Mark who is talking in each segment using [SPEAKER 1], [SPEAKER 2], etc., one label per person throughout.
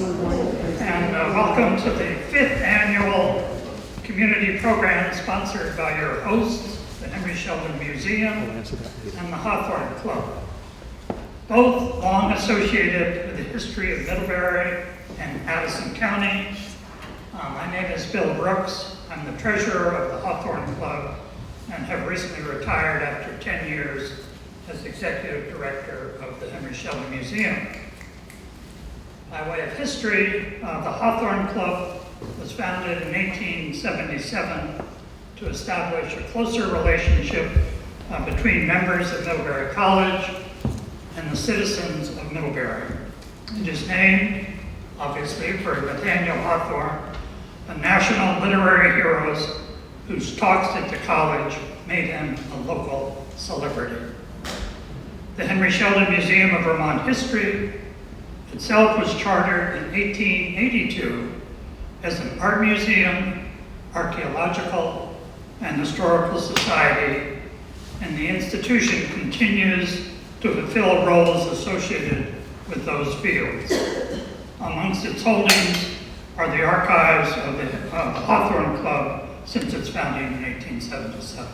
[SPEAKER 1] And welcome to the 5th annual community program sponsored by your hosts, the Henry Sheldon Museum and the Hawthorne Club. Both long associated with the history of Middlebury and Addison County. My name is Bill Brooks. I'm the treasurer of the Hawthorne Club and have recently retired after 10 years as executive director of the Henry Sheldon Museum. By way of history, the Hawthorne Club was founded in 1877 to establish a closer relationship between members of Middlebury College and the citizens of Middlebury. It is named, obviously, for Nathaniel Hawthorne, a national literary hero whose talks at the college made him a local celebrity. The Henry Sheldon Museum of Vermont History itself was chartered in 1882 as an art museum, archaeological, and historical society, and the institution continues to fulfill roles associated with those fields. Amongst its holdings are the archives of the Hawthorne Club since its founding in 1877.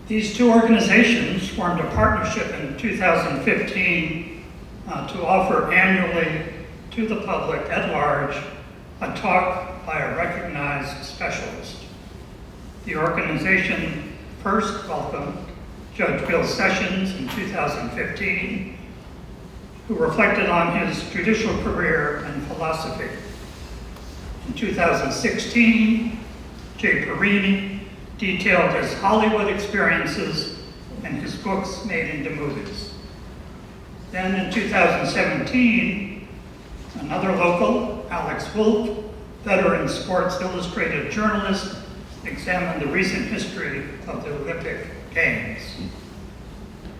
[SPEAKER 1] These two organizations formed a partnership in 2015 to offer annually to the public at large a talk by a recognized specialist. The organization first welcomed Judge Bill Sessions in 2015, who reflected on his judicial career and philosophy. In 2016, Jay Perini detailed his Hollywood experiences and his books made into movies. Then in 2017, another local, Alex Wolf, veteran Sports Illustrated journalist, examined the recent history of the Olympic Games.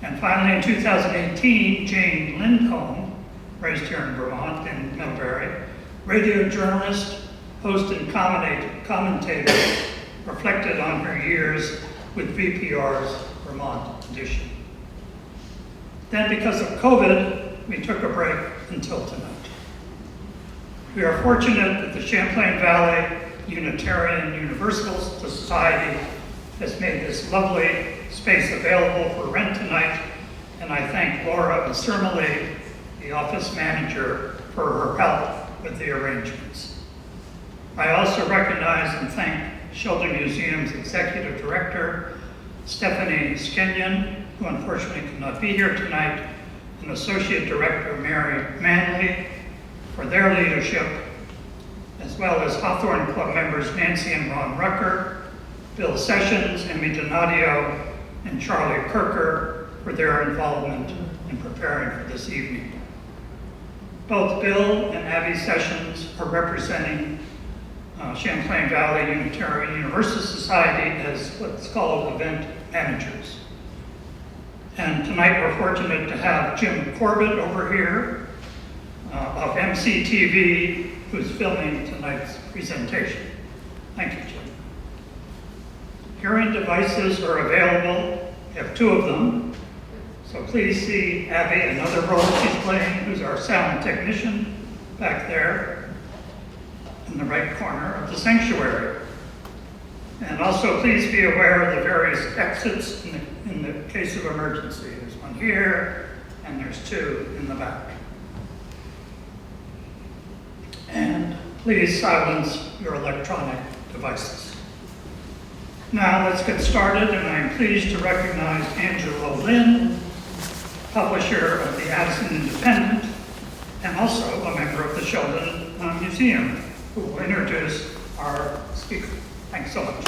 [SPEAKER 1] And finally, in 2018, Jane Lindholm, raised here in Vermont, in Middlebury, radio journalist, host, and commentator, reflected on her years with VPR's Vermont edition. Then, because of COVID, we took a break until tonight. We are fortunate that the Champlain Valley Unitarian Universal Society has made this lovely space available for rent tonight, and I thank Laura Sermele, the office manager, for her help with the arrangements. I also recognize and thank Sheldon Museum's executive director, Stephanie Skenyon, who unfortunately could not be here tonight, and associate director, Mary Manley, for their leadership, as well as Hawthorne Club members Nancy and Ron Rucker, Bill Sessions, Emmy Donadio, and Charlie Kirker for their involvement in preparing for this evening. Both Bill and Abby Sessions are representing Champlain Valley Unitarian Universal Society as what's called event managers. And tonight we're fortunate to have Jim Corbett over here of MCTV, who's filming tonight's presentation. Thank you, Jim. Hearing devices are available. We have two of them. So please see Abby, another role she's playing, who's our sound technician back there in the right corner of the sanctuary. And also please be aware of the various exits in the case of emergency. There's one here, and there's two in the back. And please silence your electronic devices. Now let's get started, and I'm pleased to recognize Angela Lynn, publisher of the Addison Independent, and also a member of the Sheldon Museum, who will introduce our speaker. Thanks so much.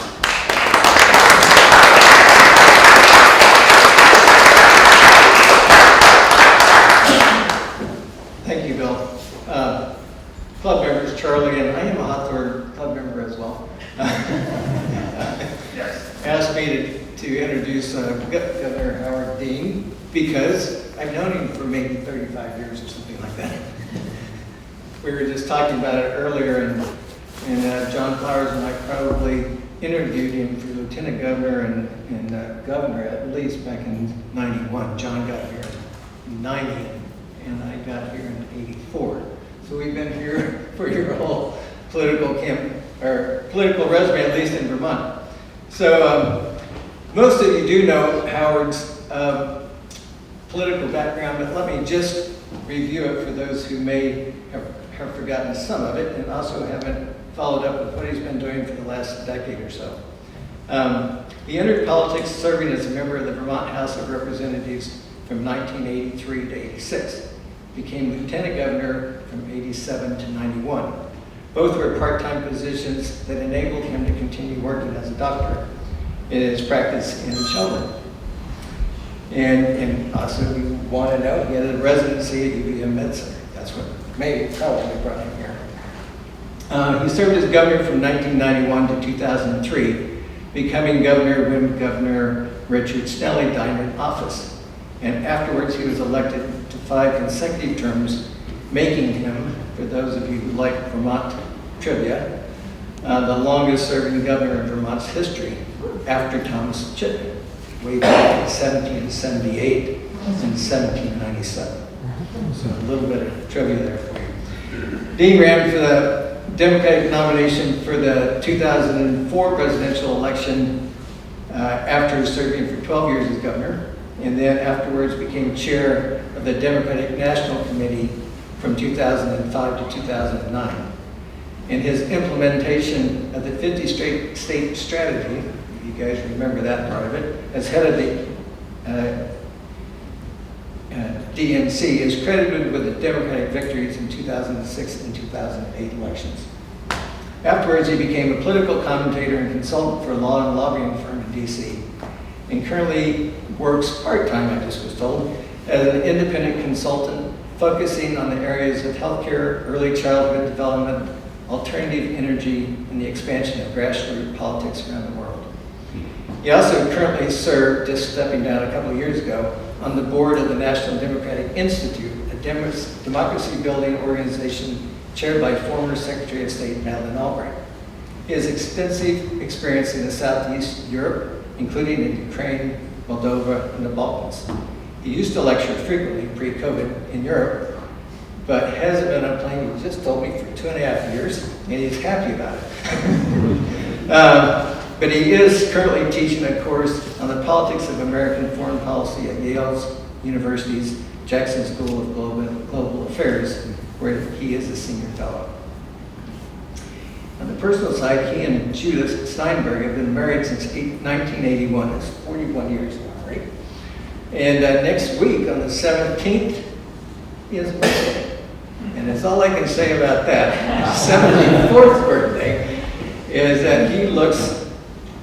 [SPEAKER 2] Thank you, Bill. Club members, Charlie, and I am a Hawthorne Club member as well.
[SPEAKER 1] Yes.
[SPEAKER 2] Asked me to introduce Governor Howard Dean because I've known him for maybe 35 years or something like that. We were just talking about it earlier, and John Flowers and I probably interviewed him for Lieutenant Governor and Governor at least back in '91. John got here in '90. and I got here in '84. So we've been here for your whole political resume, at least in Vermont. So most of you do know Howard's political background, but let me just review it for those who may have forgotten some of it and also haven't followed up with what he's been doing for the last decade or so. He entered politics serving as a member of the Vermont House of Representatives from 1983 to 86. Became lieutenant governor from 87 to 91. Both were part-time positions that enabled him to continue working as a doctor in his practice in Sheldon. And also, we want to know, he had a residency at UVM Med Center. That's what probably brought him here. He served as governor from 1991 to 2003, becoming governor when Governor Richard Snelly died in office. And afterwards, he was elected to 5 consecutive terms, making him, for those of you who like Vermont trivia, the longest serving governor in Vermont's history, after Thomas Chitman, way back in 1778 and 1797. So a little bit of trivia there for you. Dean ran for the Democratic nomination for the 2004 presidential election after serving for 12 years as governor, and then afterwards became chair of the Democratic National Committee from 2005 to 2009. In his implementation of the 50-state strategy, you guys remember that part of it, as head of the DNC, is credited with the Democratic victories in 2006 and 2008 elections. Afterwards, he became a political commentator and consultant for a law and lobbying firm in DC, and currently works part-time, I just was told, as an independent consultant focusing on the areas of healthcare, early childhood development, alternative energy, and the expansion of grassroots politics around the world. He also currently served, just stepping down a couple of years ago, on the board of the National Democratic Institute, a democracy-building organization chaired by former Secretary of State Madeleine Albright. He has extensive experience in the Southeast Europe, including in Ukraine, Moldova, and the Balkans. He used to lecture frequently pre-COVID in Europe, but hasn't been on a plane, he just told me, for 2.5 years, and he's happy about it. But he is currently teaching a course on the politics of American foreign policy at Yale University's Jackson School of Global Affairs, where he is a senior fellow. On the personal side, he and Judith Steinberg have been married since 1981. That's 41 years now, right? And next week, on the 17th, he has a birthday. And that's all I can say about that. His 74th birthday is that he looks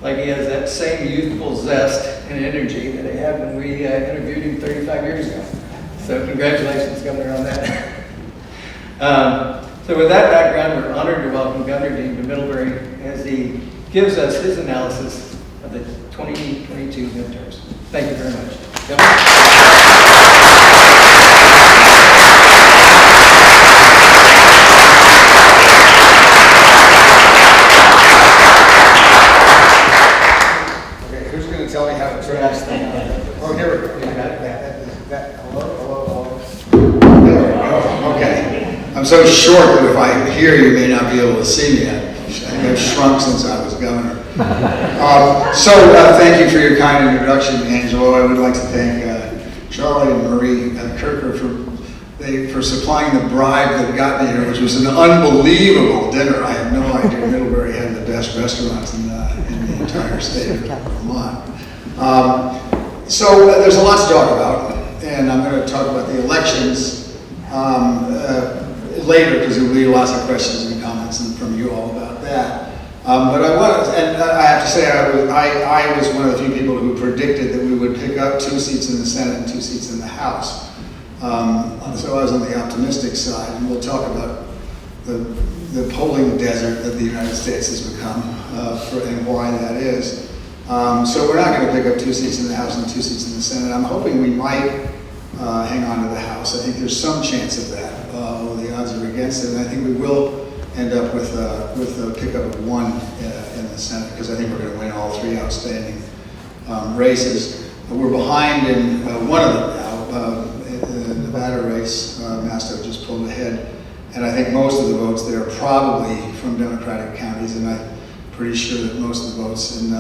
[SPEAKER 2] like he has that same youthful zest and energy that he had when we interviewed him 35 years ago. So congratulations, Governor, on that. So with that background, we're honored to welcome Governor Dean to Middlebury as he gives us his analysis of the 2022 midterms. Thank you very much. Governor.
[SPEAKER 3] Tell me how to turn this thing on. Oh, here we go. Hello. There we go. Okay. I'm so short that if I hear you may not be able to see me. I think I've shrunk since I was governor. Thank you for your kind introduction, Angelo. I would like to thank Charlotte and Marie Kirker for supplying the bribe that got me here, which was an unbelievable dinner. I had no idea Middlebury had the best restaurants in the entire state of Vermont. There's a lot to talk about, and I'm going to talk about the elections later because there will be lots of questions and comments from you all about that. But I have to say, I was one of the few people who predicted that we would pick up 2 seats in the Senate and 2 seats in the House. So I was on the optimistic side, and we'll talk about the polling desert that the United States has become and why that is. So we're not going to pick up 2 seats in the House and 2 seats in the Senate. I'm hoping we might hang on to the House. I think there's some chance of that, although the odds are against it. And I think we will end up with a pickup of 1 in the Senate, because I think we're going to win all 3 outstanding races. We're behind in one of them now. tighter race. Masto just pulled ahead. And I think most of the votes there are probably from Democratic counties, and I'm pretty sure that most of the votes in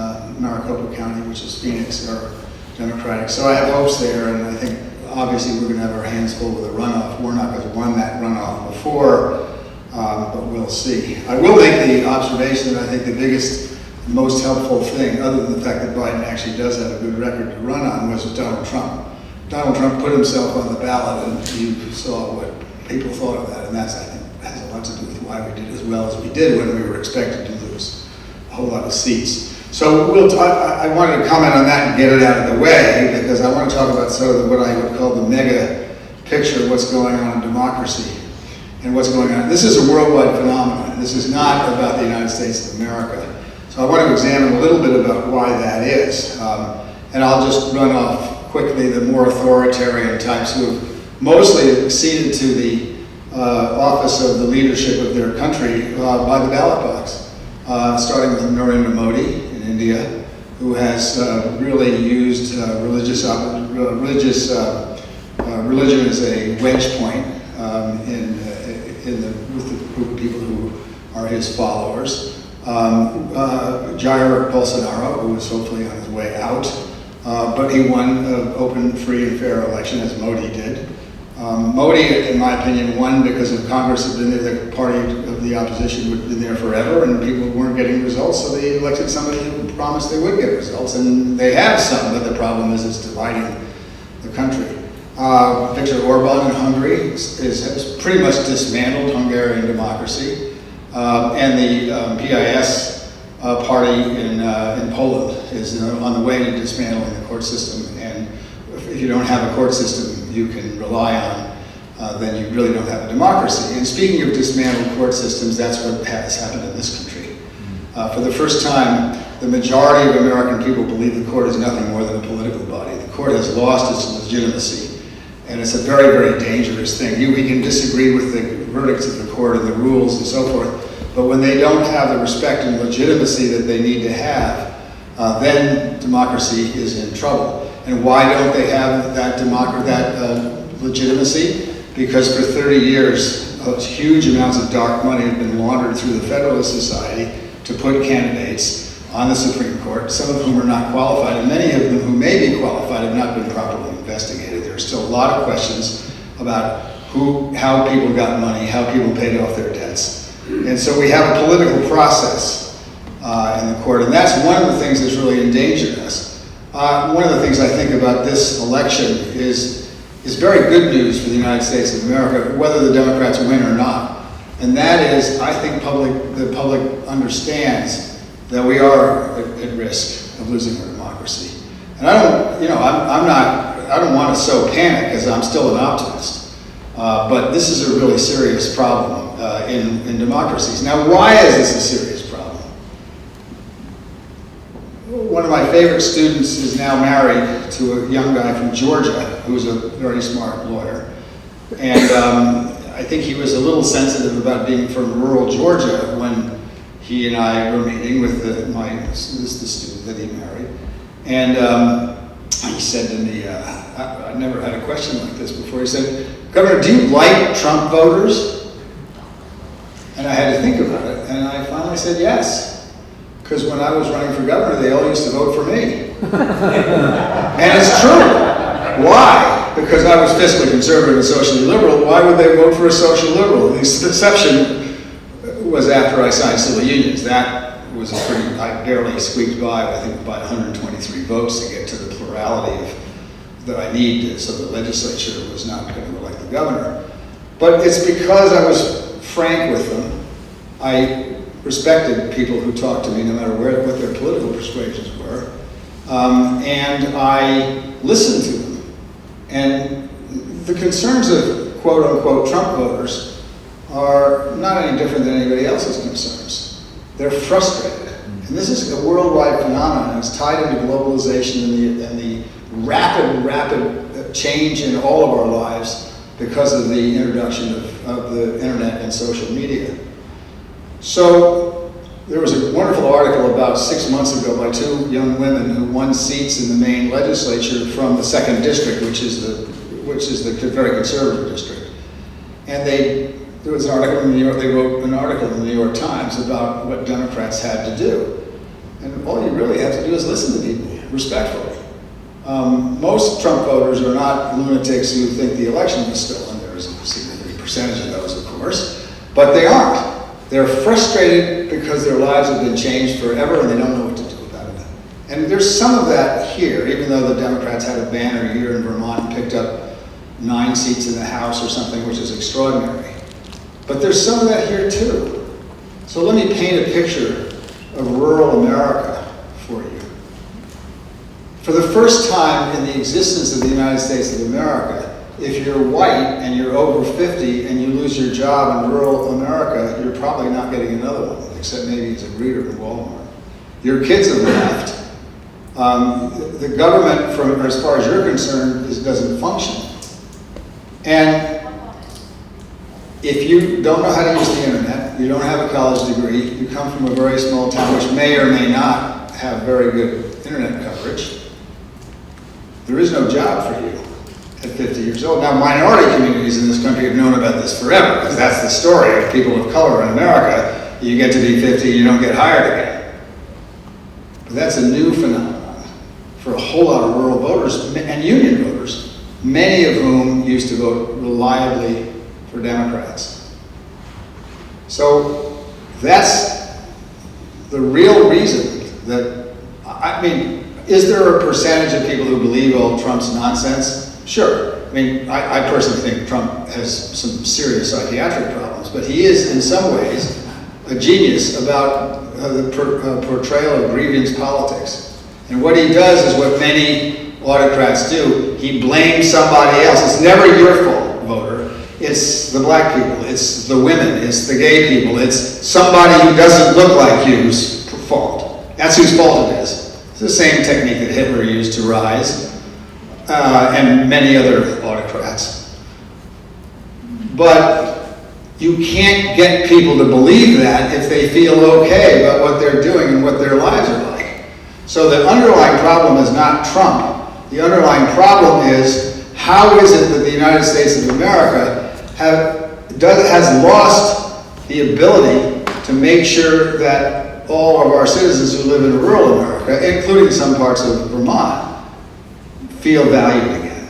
[SPEAKER 3] Maricopa County, which is Phoenix, are Democratic. So I have hopes there, and I think obviously we're going to have our hands full with a runoff. Warnock has won that runoff before, but we'll see. I will make the observation that I think the biggest, most helpful thing, other than the fact that Biden actually does have a good record to run on, was Donald Trump. Donald Trump put himself on the ballot, and you saw what people thought of that, and that's, I think, has a lot to do with why we did as well as we did when we were expected to lose a whole lot of seats. So I wanted to comment on that and get it out of the way, because I want to talk about sort of what I would call the mega picture of what's going on in democracy and what's going on. This is a worldwide phenomenon. This is not about the United States of America. So I want to examine a little bit about why that is. And I'll just run off quickly the more authoritarian types who have mostly acceded to the office of the leadership of their country by the ballot box, starting with Narendra Modi in India, who has really used religion as a wedge point with the group of people who are his followers. Jair Bolsonaro, who is hopefully on his way out, but he won an open, free, and fair election, as Modi did. Modi, in my opinion, won because if Congress had been there, the party of the opposition would have been there forever, and people weren't getting results, so they elected somebody who promised they would get results, and they have some, but the problem is it's dividing the country. Viktor Orban in Hungary has pretty much dismantled Hungarian democracy, and the PIS party in Poland is on the way to dismantling the court system, and if you don't have a court system you can rely on, then you really don't have a democracy. And speaking of dismantled court systems, that's what has happened in this country. For the first time, the majority of American people believe the court is nothing more than a political body. The court has lost its legitimacy, and it's a very, very dangerous thing. We can disagree with the verdicts of the court and the rules and so forth, but when they don't have the respect and legitimacy that they need to have, then democracy is in trouble. And why don't they have that legitimacy? Because for 30 years, huge amounts of dark money have been laundered through the Federalist Society to put candidates on the Supreme Court, some of whom are not qualified, and many of them who may be qualified have not been properly investigated. There are still a lot of questions about how people got money, how people paid off their debts. And so we have a political process in the court, and that's one of the things that's really endangered us. One of the things I think about this election is very good news for the United States of America, whether the Democrats win or not. And that is, I think the public understands that we are at risk of losing our democracy. And I don't want to sow panic, because I'm still an optimist. But this is a really serious problem in democracies. Now, why is this a serious problem? One of my favorite students is now married to a young guy from Georgia who's a very smart lawyer. And I think he was a little sensitive about being from rural Georgia when he and I were meeting with the student that he married. And he said to me, I never had a question like this before. He said, "Governor, do you like Trump voters?" And I had to think about it, and I finally said yes. Because when I was running for governor, they all used to vote for me. And it's true. Why? Because I was fiscally conservative and socially liberal. Why would they vote for a social liberal? The exception was after I signed civil unions. That was I barely squeaked by, I think, by 123 votes to get to the plurality that I needed, so the legislature was not going to elect the governor. But it's because I was frank with them. I respected people who talked to me, no matter what their political persuasions were, and I listened to them. And the concerns of quote-unquote Trump voters are not any different than anybody else's concerns. They're frustrated. And this is a worldwide phenomenon. It's tied into globalization and the rapid change in all of our lives because of the introduction of the internet and social media. So there was a wonderful article about 6 months ago by two young women who won seats in the Maine legislature from the 2nd district, which which is the very conservative district. And there was an article in the New York, they wrote an article in the New York Times about what Democrats had to do. And all you really have to do is listen to people respectfully. Most Trump voters are not lunatics who think the election was stolen. There is a significant percentage of those, of course, but they aren't. They're frustrated because their lives have been changed forever and they don't know what to do about it. And there's some of that here, even though the Democrats had a banner here in Vermont and picked up 9 seats in the House or something, which is extraordinary. But there's some of that here too. So let me paint a picture of rural America for you. For the first time in the existence of the United States of America, if you're white and you're over 50 and you lose your job in rural America, you're probably not getting another one, except maybe as a greeter in Walmart. Your kids have left. The government, from as far as you're concerned, doesn't function. And if you don't know how to use the internet, you don't have a college degree, you come from a very small town which may or may not have very good internet coverage, there is no job for you at 50 years old. Now, minority communities in this country have known about this forever, because that's the story of people of color in America. You get to be 50, you don't get hired again. But that's a new phenomenon for a whole lot of rural voters and union voters, many of whom used to vote reliably for Democrats. So that's the real reason that, I mean, is there a percentage of people who believe all Trump's nonsense? Sure. I mean, I personally think Trump has some serious psychiatric problems, but he is in some ways a genius about the portrayal of grievance politics. And what he does is what many autocrats do. He blames somebody else. It's never your fault, voter. It's the black people, it's the women, it's the gay people, it's somebody who doesn't look like you's fault. That's whose fault it is. It's the same technique that Hitler used to rise, and many other autocrats. But you can't get people to believe that if they feel okay about what they're doing and what their lives are like. So the underlying problem is not Trump. The underlying problem is, how is it that the United States of America has lost the ability to make sure that all of our citizens who live in rural America, including some parts of Vermont, feel valued again.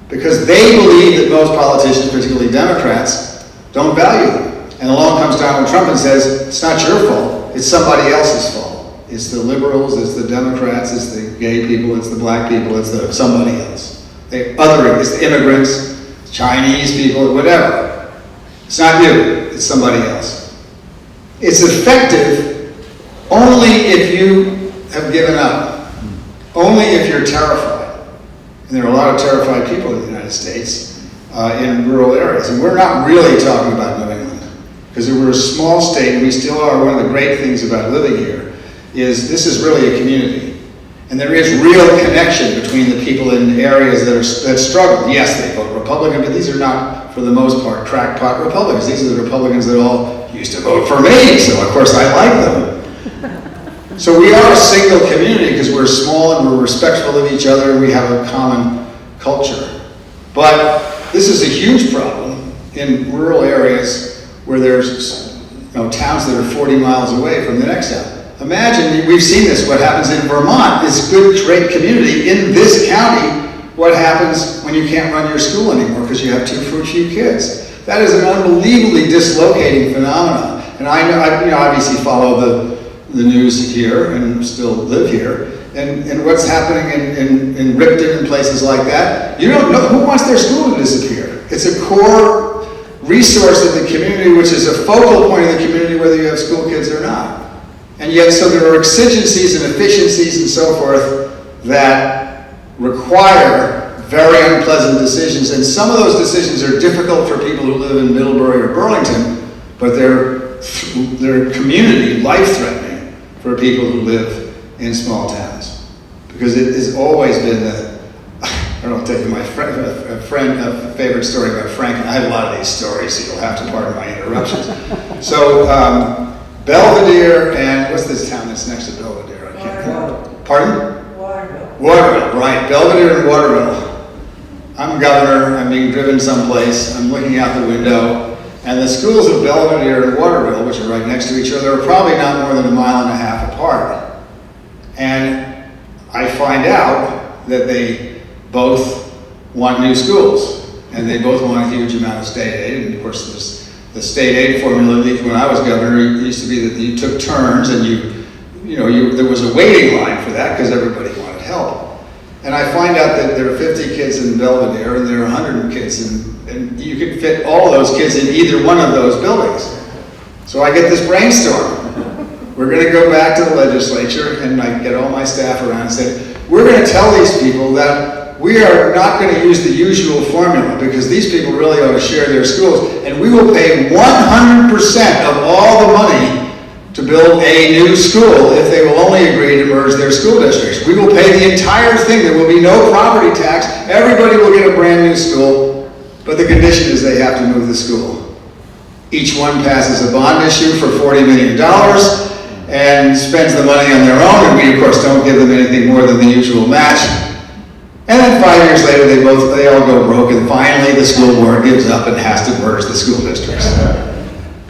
[SPEAKER 3] Because they believe that most politicians, particularly Democrats, don't value them. And along comes Donald Trump and says, it's not your fault, it's somebody else's fault. It's the liberals, it's the Democrats, it's the gay people, it's the black people, it's the somebody else. It's the immigrants, Chinese people, whatever. It's not you, it's somebody else. It's effective only if you have given up, only if you're terrified. And there are a lot of terrified people in the United States in rural areas. And we're not really talking about New England, because we're a small state and we still are. One of the great things about living here is this is really a community. And there is real connection between the people in areas that struggle. Yes, they vote Republican, but these are not, for the most part, crackpot Republicans. These are the Republicans that all used to vote for me, so of course I like them. So we are a single community because we're small and we're respectful of each other and we have a common culture. But this is a huge problem in rural areas where there's towns that are 40 miles away from the next town. Imagine, we've seen this, what happens in Vermont, this good, great community. In this county, what happens when you can't run your school anymore because you have too few kids? That is an unbelievably dislocating phenomenon. And I obviously follow the news here and still live here. And what's happening in Ripton and places like that, you don't know who wants their school to disappear. It's a core resource of the community, which is a focal point of the community, whether you have school kids or not. And yet, so there are exigencies and efficiencies and so forth that require very unpleasant decisions. And some of those decisions are difficult for people who live in Middlebury or Burlington, but they're community life-threatening for people who live in small towns. Because it has always been I'll tell you my favorite story about Franklin. I have a lot of these stories, so you'll have to pardon my interruptions. So, Belvedere and, what's this town that's next to Belvedere? I can't remember. Pardon?
[SPEAKER 4] Waterville.
[SPEAKER 3] Waterville, right. Belvedere and Waterville. I'm governor, I'm being driven someplace, I'm looking out the window, and the schools of Belvedere and Waterville, which are right next to each other, are probably not more than 1.5 miles apart. And I find out that they both want new schools, and they both want a huge amount of state aid. And of course, the state aid formula, when I was governor, it used to be that you took turns, and there was a waiting line for that because everybody wanted help. And I find out that there are 50 kids in Belvedere, and there are 100 kids, and you could fit all those kids in either one of those buildings. So I get this brainstorm. We're going to go back to the legislature, and I get all my staff around and say, we're going to tell these people that we are not going to use the usual formula because these people really ought to share their schools, and we will pay 100% of all the money to build a new school if they will only agree to merge their school districts. We will pay the entire thing. There will be no property tax. Everybody will get a brand new school, but the condition is they have to move the school. Each one passes a bond issue for $40 million and spends the money on their own, and we of course don't give them anything more than the usual match. And then 5 years later, they all go broke, and finally the school board gives up and has to merge the school districts.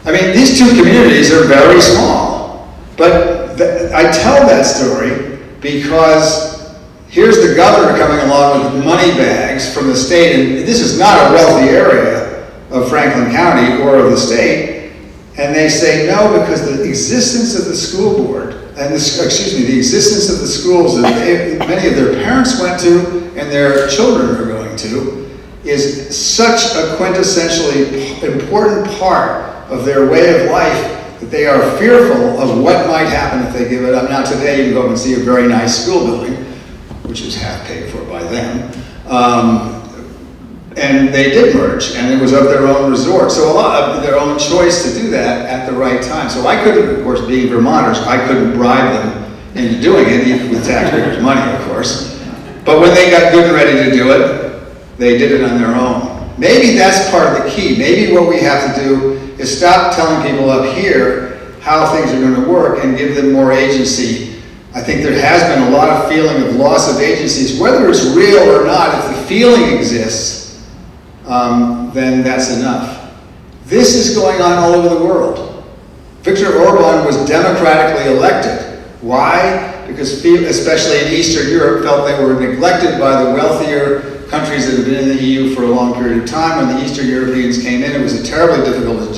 [SPEAKER 3] I mean, these two communities are very small, but I tell that story because here's the governor coming along with money bags from the state, and this is not a wealthy area of Franklin County or of the state, and they say no because the existence of the school board, and the existence of the schools that many of their parents went to and their children are going to, is such a quintessentially important part of their way of life that they are fearful of what might happen if they give it up. Now today you can go and see a very nice school building, which is half paid for by them. And they did merge, and it was of their own resort. So a lot of their own choice to do that at the right time. So I couldn't, of course, being Vermonters, I couldn't bribe them into doing it, even with taxpayers' money, of course. But when they got good and ready to do it, they did it on their own. Maybe that's part of the key. Maybe what we have to do is stop telling people up here how things are going to work and give them more agency. I think there has been a lot of feeling of loss of agencies, whether it's real or not. If the feeling exists, then that's enough. This is going on all over the world. Viktor Orban was democratically elected. Why? Because especially in Eastern Europe felt they were neglected by the wealthier countries that have been in the EU for a long period of time. When the Eastern Europeans came in, it was a terribly difficult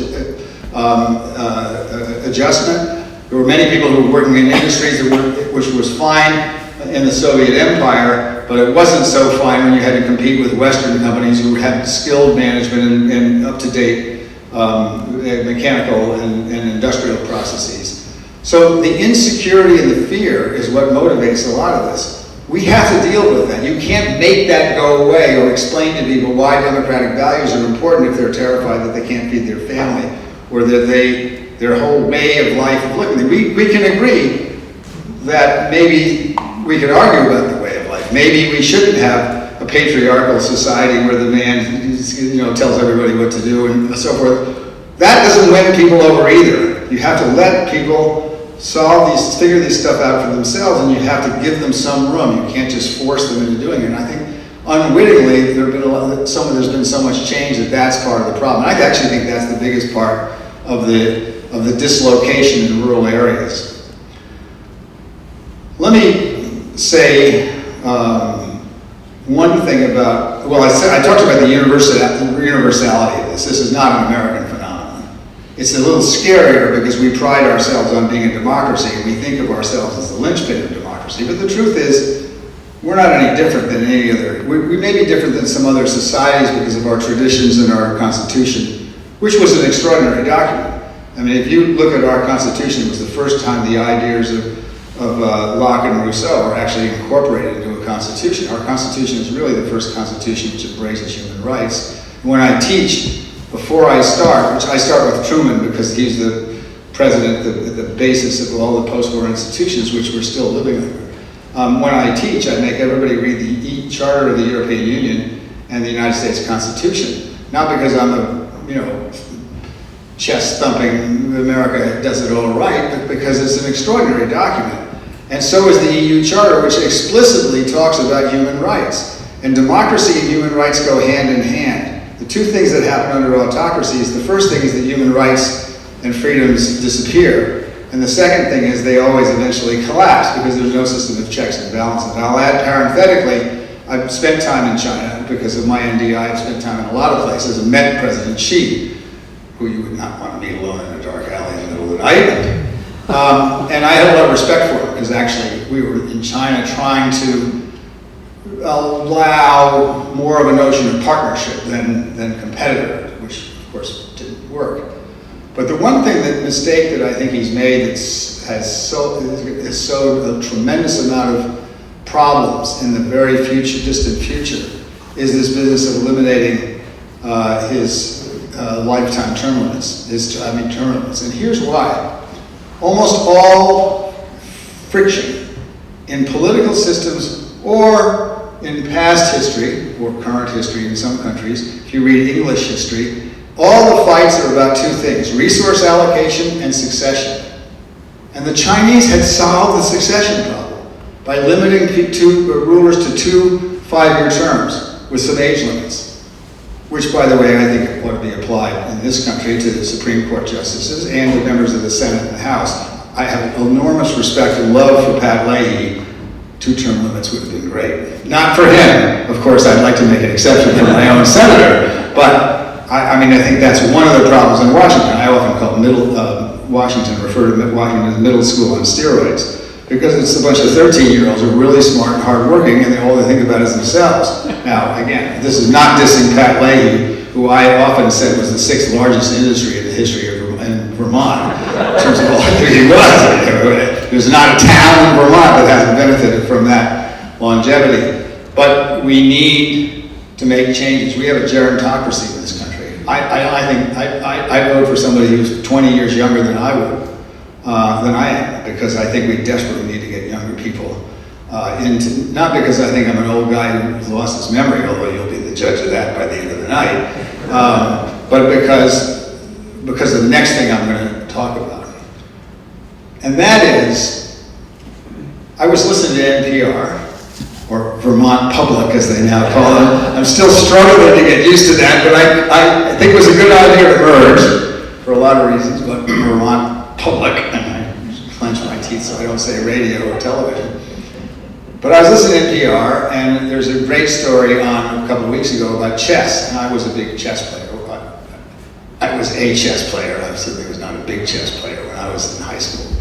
[SPEAKER 3] adjustment. There were many people who were working in industries which was fine in the Soviet Empire, but it wasn't so fine when you had to compete with Western companies who had skilled management and up-to-date mechanical and industrial processes. So the insecurity and the fear is what motivates a lot of this. We have to deal with that. You can't make that go away or explain to people why democratic values are important if they're terrified that they can't feed their family or that their whole way of life of living. We can agree that maybe we could argue about the way of life. Maybe we shouldn't have a patriarchal society where the man tells everybody what to do and so forth. That doesn't win people over either. You have to let people figure this stuff out for themselves, and you have to give them some room. You can't just force them into doing it. And I think unwittingly there's been so much change that's part of the problem. And I actually think that's the biggest part of the dislocation in rural areas. Let me say one thing about, I talked about the universality of this. This is not an American phenomenon. It's a little scarier because we pride ourselves on being a democracy, and we think of ourselves as the linchpin of democracy. But the truth is, we're not any different than any other. We may be different than some other societies because of our traditions and our Constitution, which was an extraordinary document. I mean, if you look at our Constitution, it was the first time the ideas of Locke and Rousseau are actually incorporated into a Constitution. Our Constitution is really the first Constitution which embraces human rights. When I teach, before I start, which I start with Truman because he's the president, the basis of all the post-war institutions which we're still living under. When I teach, I make everybody read the Charter of the European Union and the United States Constitution. Not because I'm a, chest thumping, America does it all right, but because it's an extraordinary document. And so is the EU Charter, which explicitly talks about human rights. And democracy and human rights go hand in hand. The two things that happen under autocracies, the first thing is that human rights and freedoms disappear. And the second thing is they always eventually collapse because there's no system of checks and balances. And I'll add parenthetically, I've spent time in China because of my NDI. I've spent time in a lot of places and met President Xi, who you would not want to meet alone in a dark alley in the middle of the night. And I had a lot of respect for him because actually we were in China trying to allow more of a notion of partnership than competitor, which of course didn't work. But the one thing, that mistake that I think he's made has sowed a tremendous amount of problems in the very distant future is this business of eliminating his lifetime term limits, term limits. And here's why. Almost all friction in political systems or in past history, or current history in some countries, if you read English history, all the fights are about two things: resource allocation and succession. And the Chinese had solved the succession problem by limiting rulers to 2 5-year terms with some age limits, which, by the way, I think ought to be applied in this country to the Supreme Court justices and the members of the Senate and the House. I have enormous respect and love for Pat Leahy. 2-term limits would have been great. Not for him. Of course, I'd like to make an exception for my own senator, but I think that's one of the problems in Washington. I often call refer to Washington as middle school on steroids, because it's a bunch of 13-year-olds who are really smart and hardworking, and all they think about is themselves. Now, again, this is not dissing Pat Leahy, who I often said was the 6th largest industry in the history of Vermont, in terms of all he was. There's not a town in Vermont that hasn't benefited from that longevity. But we need to make changes. We have a gerontocracy in this country. I vote for somebody who's 20 years younger than I am, because I think we desperately need to get younger people into, not because I think I'm an old guy who's lost his memory, although you'll be the judge of that by the end of the night, but because of the next thing I'm going to talk about. And that is, I was listening to NPR, or Vermont Public as they now call it. I'm still struggling to get used to that, but I think it was a good idea to merge for a lot of reasons, but Vermont Public, and I clench my teeth so I don't say radio or television. But I was listening to NPR, and there's a great story on a couple of weeks ago about chess, and I was a big chess player. I was a chess player. I certainly was not a big chess player when I was in high school.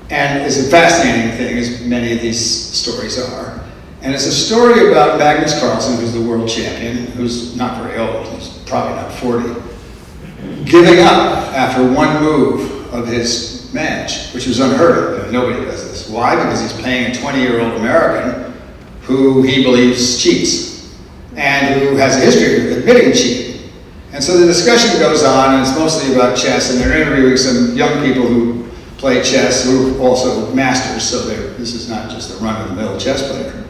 [SPEAKER 3] And it's a fascinating thing, as many of these stories are. And it's a story about Magnus Carlsen, who's the world champion, who's not very old, he's probably not 40, giving up after one move of his match, which was unheard of. Nobody does this. Why? Because he's playing a 20-year-old American who he believes cheats, and who has a history of admitting cheating. And so the discussion goes on, and it's mostly about chess, and they're interviewing some young people who play chess, who are also masters, so this is not just a run-of-the-mill chess player.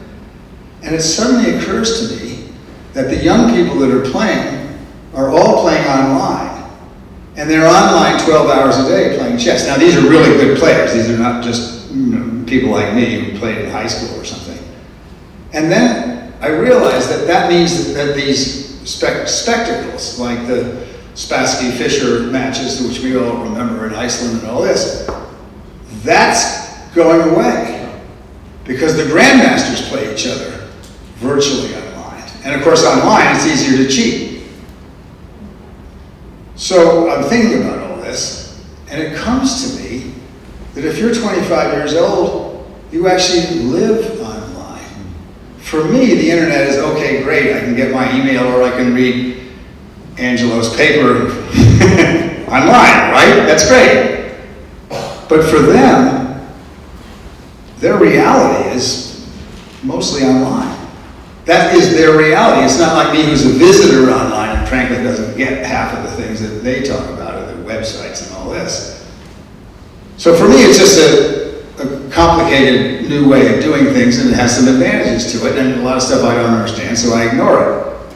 [SPEAKER 3] And it suddenly occurs to me that the young people that are playing are all playing online. And they're online 12 hours a day playing chess. Now, these are really good players. These are not just people like me who played in high school or something. And then I realized that means that these spectacles, like the Spassky-Fischer matches, which we all remember in Iceland and all this, that's going away. Because the grandmasters play each other virtually online. And of course, online, it's easier to cheat. So I'm thinking about all this, and it comes to me that if you're 25 years old, you actually live online. For me, the internet is, okay, great, I can get my email, or I can read Angelo's paper online, right? That's great. But for them, their reality is mostly online. That is their reality. It's not like me, who's a visitor online and frankly doesn't get half of the things that they talk about, or their websites and all this. So for me, it's just a complicated new way of doing things, and it has some advantages to it, and a lot of stuff I don't understand, so I ignore it.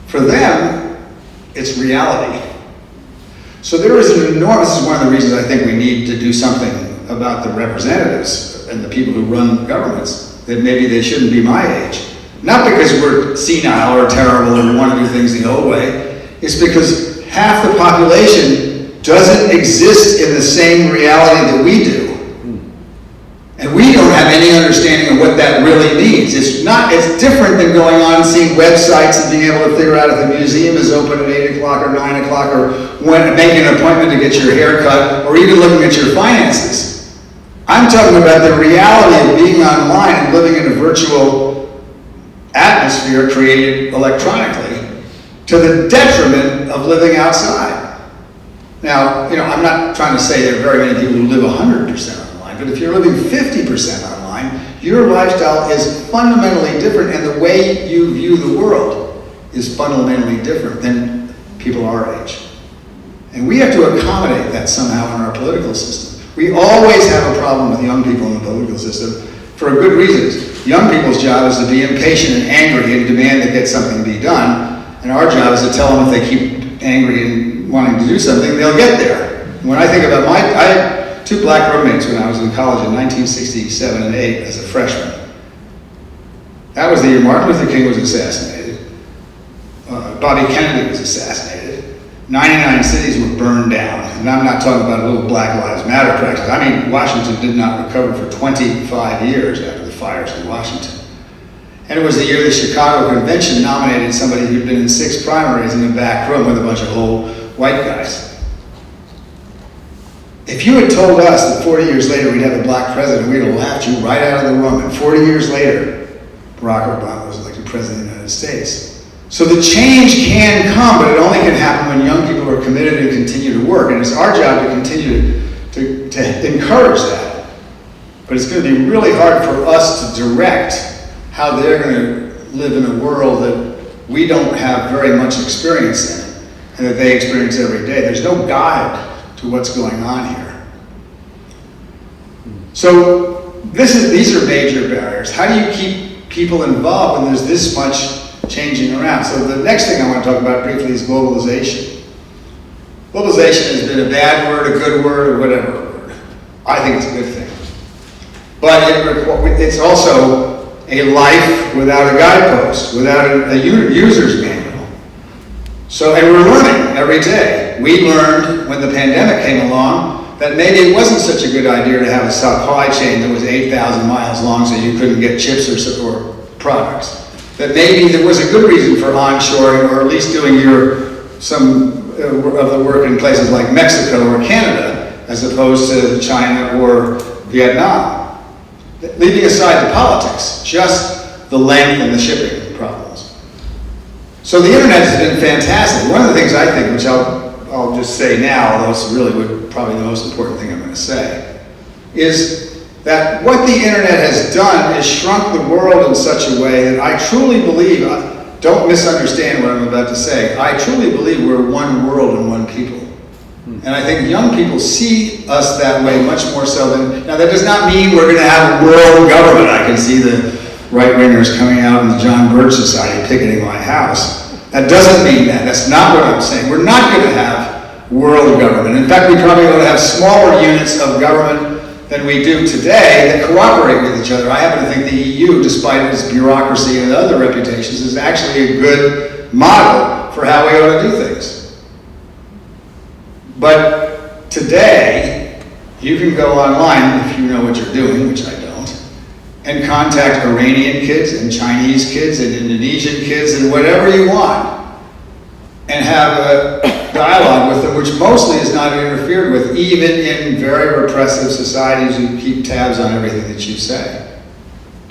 [SPEAKER 3] For them, it's reality. So there is an enormous, this is one of the reasons I think we need to do something about the representatives and the people who run governments, that maybe they shouldn't be my age. Not because we're senile or terrible or want to do things the old way. It's because half the population doesn't exist in the same reality that we do. And we don't have any understanding of what that really means. It's different than going on and seeing websites and being able to figure out if the museum is open at 8 o'clock or 9 o'clock or when making an appointment to get your hair cut or even looking at your finances. I'm talking about the reality of being online and living in a virtual atmosphere created electronically to the detriment of living outside. Now, I'm not trying to say there are very many people who live 100% online, but if you're living 50% online, your lifestyle is fundamentally different, and the way you view the world is fundamentally different than people our age. And we have to accommodate that somehow in our political system. We always have a problem with young people in the political system for good reasons. Young people's job is to be impatient and angry and demand that something be done, and our job is to tell them if they keep angry and wanting to do something, they'll get there. When I think about I had 2 black roommates when I was in college in 1967 and 8 as a freshman. That was the year Martin Luther King was assassinated, Bobby Kennedy was assassinated, 99 cities were burned down, and I'm not talking about a little Black Lives Matter practice. I mean, Washington did not recover for 25 years after the fires in Washington. And it was the year the Chicago Convention nominated somebody who'd been in 6 primaries in a back room with a bunch of old white guys. If you had told us that 40 years later we'd have a black president, we'd have laughed you right out of the room. And 40 years later, Barack Obama was elected president of the United States. So the change can come, but it only can happen when young people are committed and continue to work. And it's our job to continue to encourage that. But it's going to be really hard for us to direct how they're going to live in a world that we don't have very much experience in, and that they experience every day. There's no guide to what's going on here. So these are major barriers. How do you keep people involved when there's this much changing around? So the next thing I want to talk about briefly is globalization. Globalization has been a bad word, a good word, or whatever word. I think it's a good thing. But it's also a life without a guidepost, without a user's manual. So, and we're learning every day. We learned when the pandemic came along that maybe it wasn't such a good idea to have a supply chain that was 8,000 miles long so you couldn't get chips or products. That maybe there was a good reason for onshoring, or at least doing some of the work in places like Mexico or Canada, as opposed to China or Vietnam. Leaving aside the politics, just the length and the shipping problems. So the internet has been fantastic. One of the things I think, which I'll just say now, although it's really probably the most important thing I'm going to say, is that what the internet has done is shrunk the world in such a way that I truly believe, don't misunderstand what I'm about to say, I truly believe we're one world and one people. And I think young people see us that way much more so than, now that does not mean we're going to have a world government. I can see the right-wingers coming out in the John Birch Society picketing my house. That doesn't mean that. That's not what I'm saying. We're not going to have world government. In fact, we probably ought to have smaller units of government than we do today that cooperate with each other. I happen to think the EU, despite its bureaucracy and other reputations, is actually a good model for how we ought to do things. But today, you can go online, if you know what you're doing, which I don't, and contact Iranian kids and Chinese kids and Indonesian kids and whatever you want, and have a dialogue with them, which mostly is not interfered with, even in very repressive societies who keep tabs on everything that you say.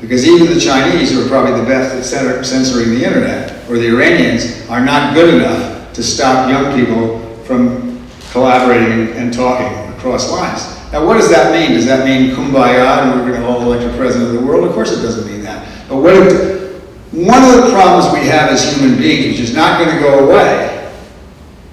[SPEAKER 3] Because even the Chinese, who are probably the best at censoring the internet, or the Iranians, are not good enough to stop young people from collaborating and talking across lines. Now, what does that mean? Does that mean kumbaya and we're going to all elect a president of the world? Of course it doesn't mean that. But one of the problems we have as human beings, which is not going to go away,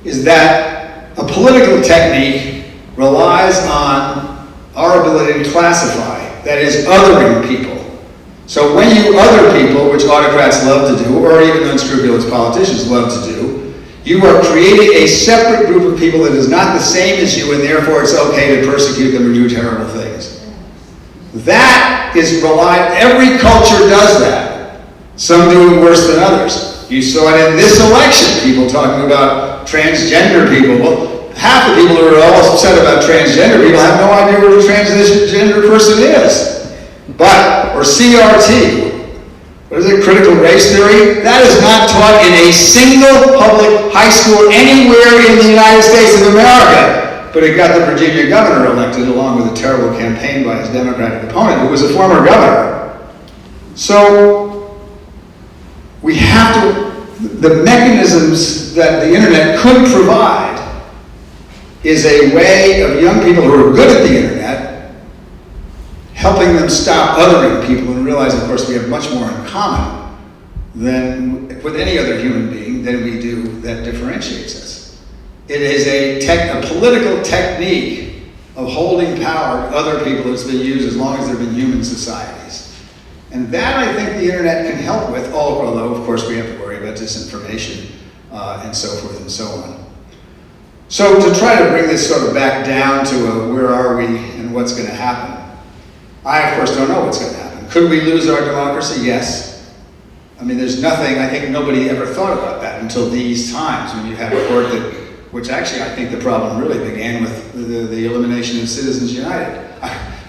[SPEAKER 3] is that a political technique relies on our ability to classify, that is, othering people. So when you other people, which autocrats love to do, or even unscrupulous politicians love to do, you are creating a separate group of people that is not the same as you, and therefore it's okay to persecute them or do terrible things. That is every culture does that. Some do it worse than others. You saw it in this election, people talking about transgender people. Well, half the people who are all upset about transgender people have no idea what a transgender person is. Or CRT, what is it, critical race theory? That is not taught in a single public high school anywhere in the United States of America. But it got the Virginia governor elected along with a terrible campaign by his Democratic opponent, who was a former governor. So we have to, the mechanisms that the internet could provide is a way of young people who are good at the internet helping them stop othering people and realize, of course, we have much more in common than with any other human being than we do that differentiates us. It is a political technique of holding power to other people that's been used as long as there have been human societies. And that, I think, the internet can help with, although, of course, we have to worry about disinformation and so forth and so on. So to try to bring this sort of back down to where are we and what's going to happen, I, of course, don't know what's going to happen. Could we lose our democracy? Yes. I mean, there's nothing, I think nobody ever thought about that until these times when you had a court that, which actually I think the problem really began with the elimination of Citizens United.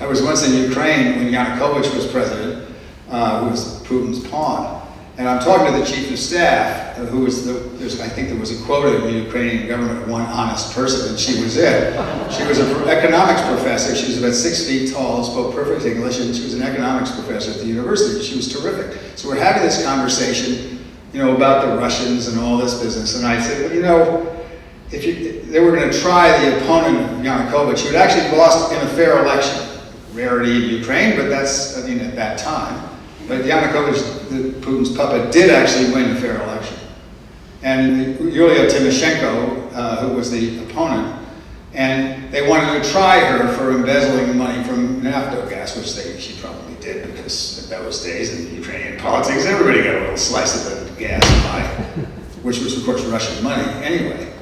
[SPEAKER 3] I was once in Ukraine when Yanukovych was president, who was Putin's pawn. And I'm talking to the chief of staff, who was I think there was a quota in the Ukrainian government, one honest person, and she was it. She was an economics professor. She was about 6 feet tall, spoke perfect English, and she was an economics professor at the university. She was terrific. So we're having this conversation, about the Russians and all this business. And I said, well, if they were going to try the opponent of Yanukovych, who had actually lost in a fair election, rarity in Ukraine, but that's, at that time. But Yanukovych, Putin's puppet, did actually win a fair election. And Yulia Tymoshenko, who was the opponent, and they wanted to try her for embezzling money from Naftogaz, which she probably did, because in those days in Ukrainian politics, everybody got a little slice of the gas pie, which was, of course, Russian money anyway.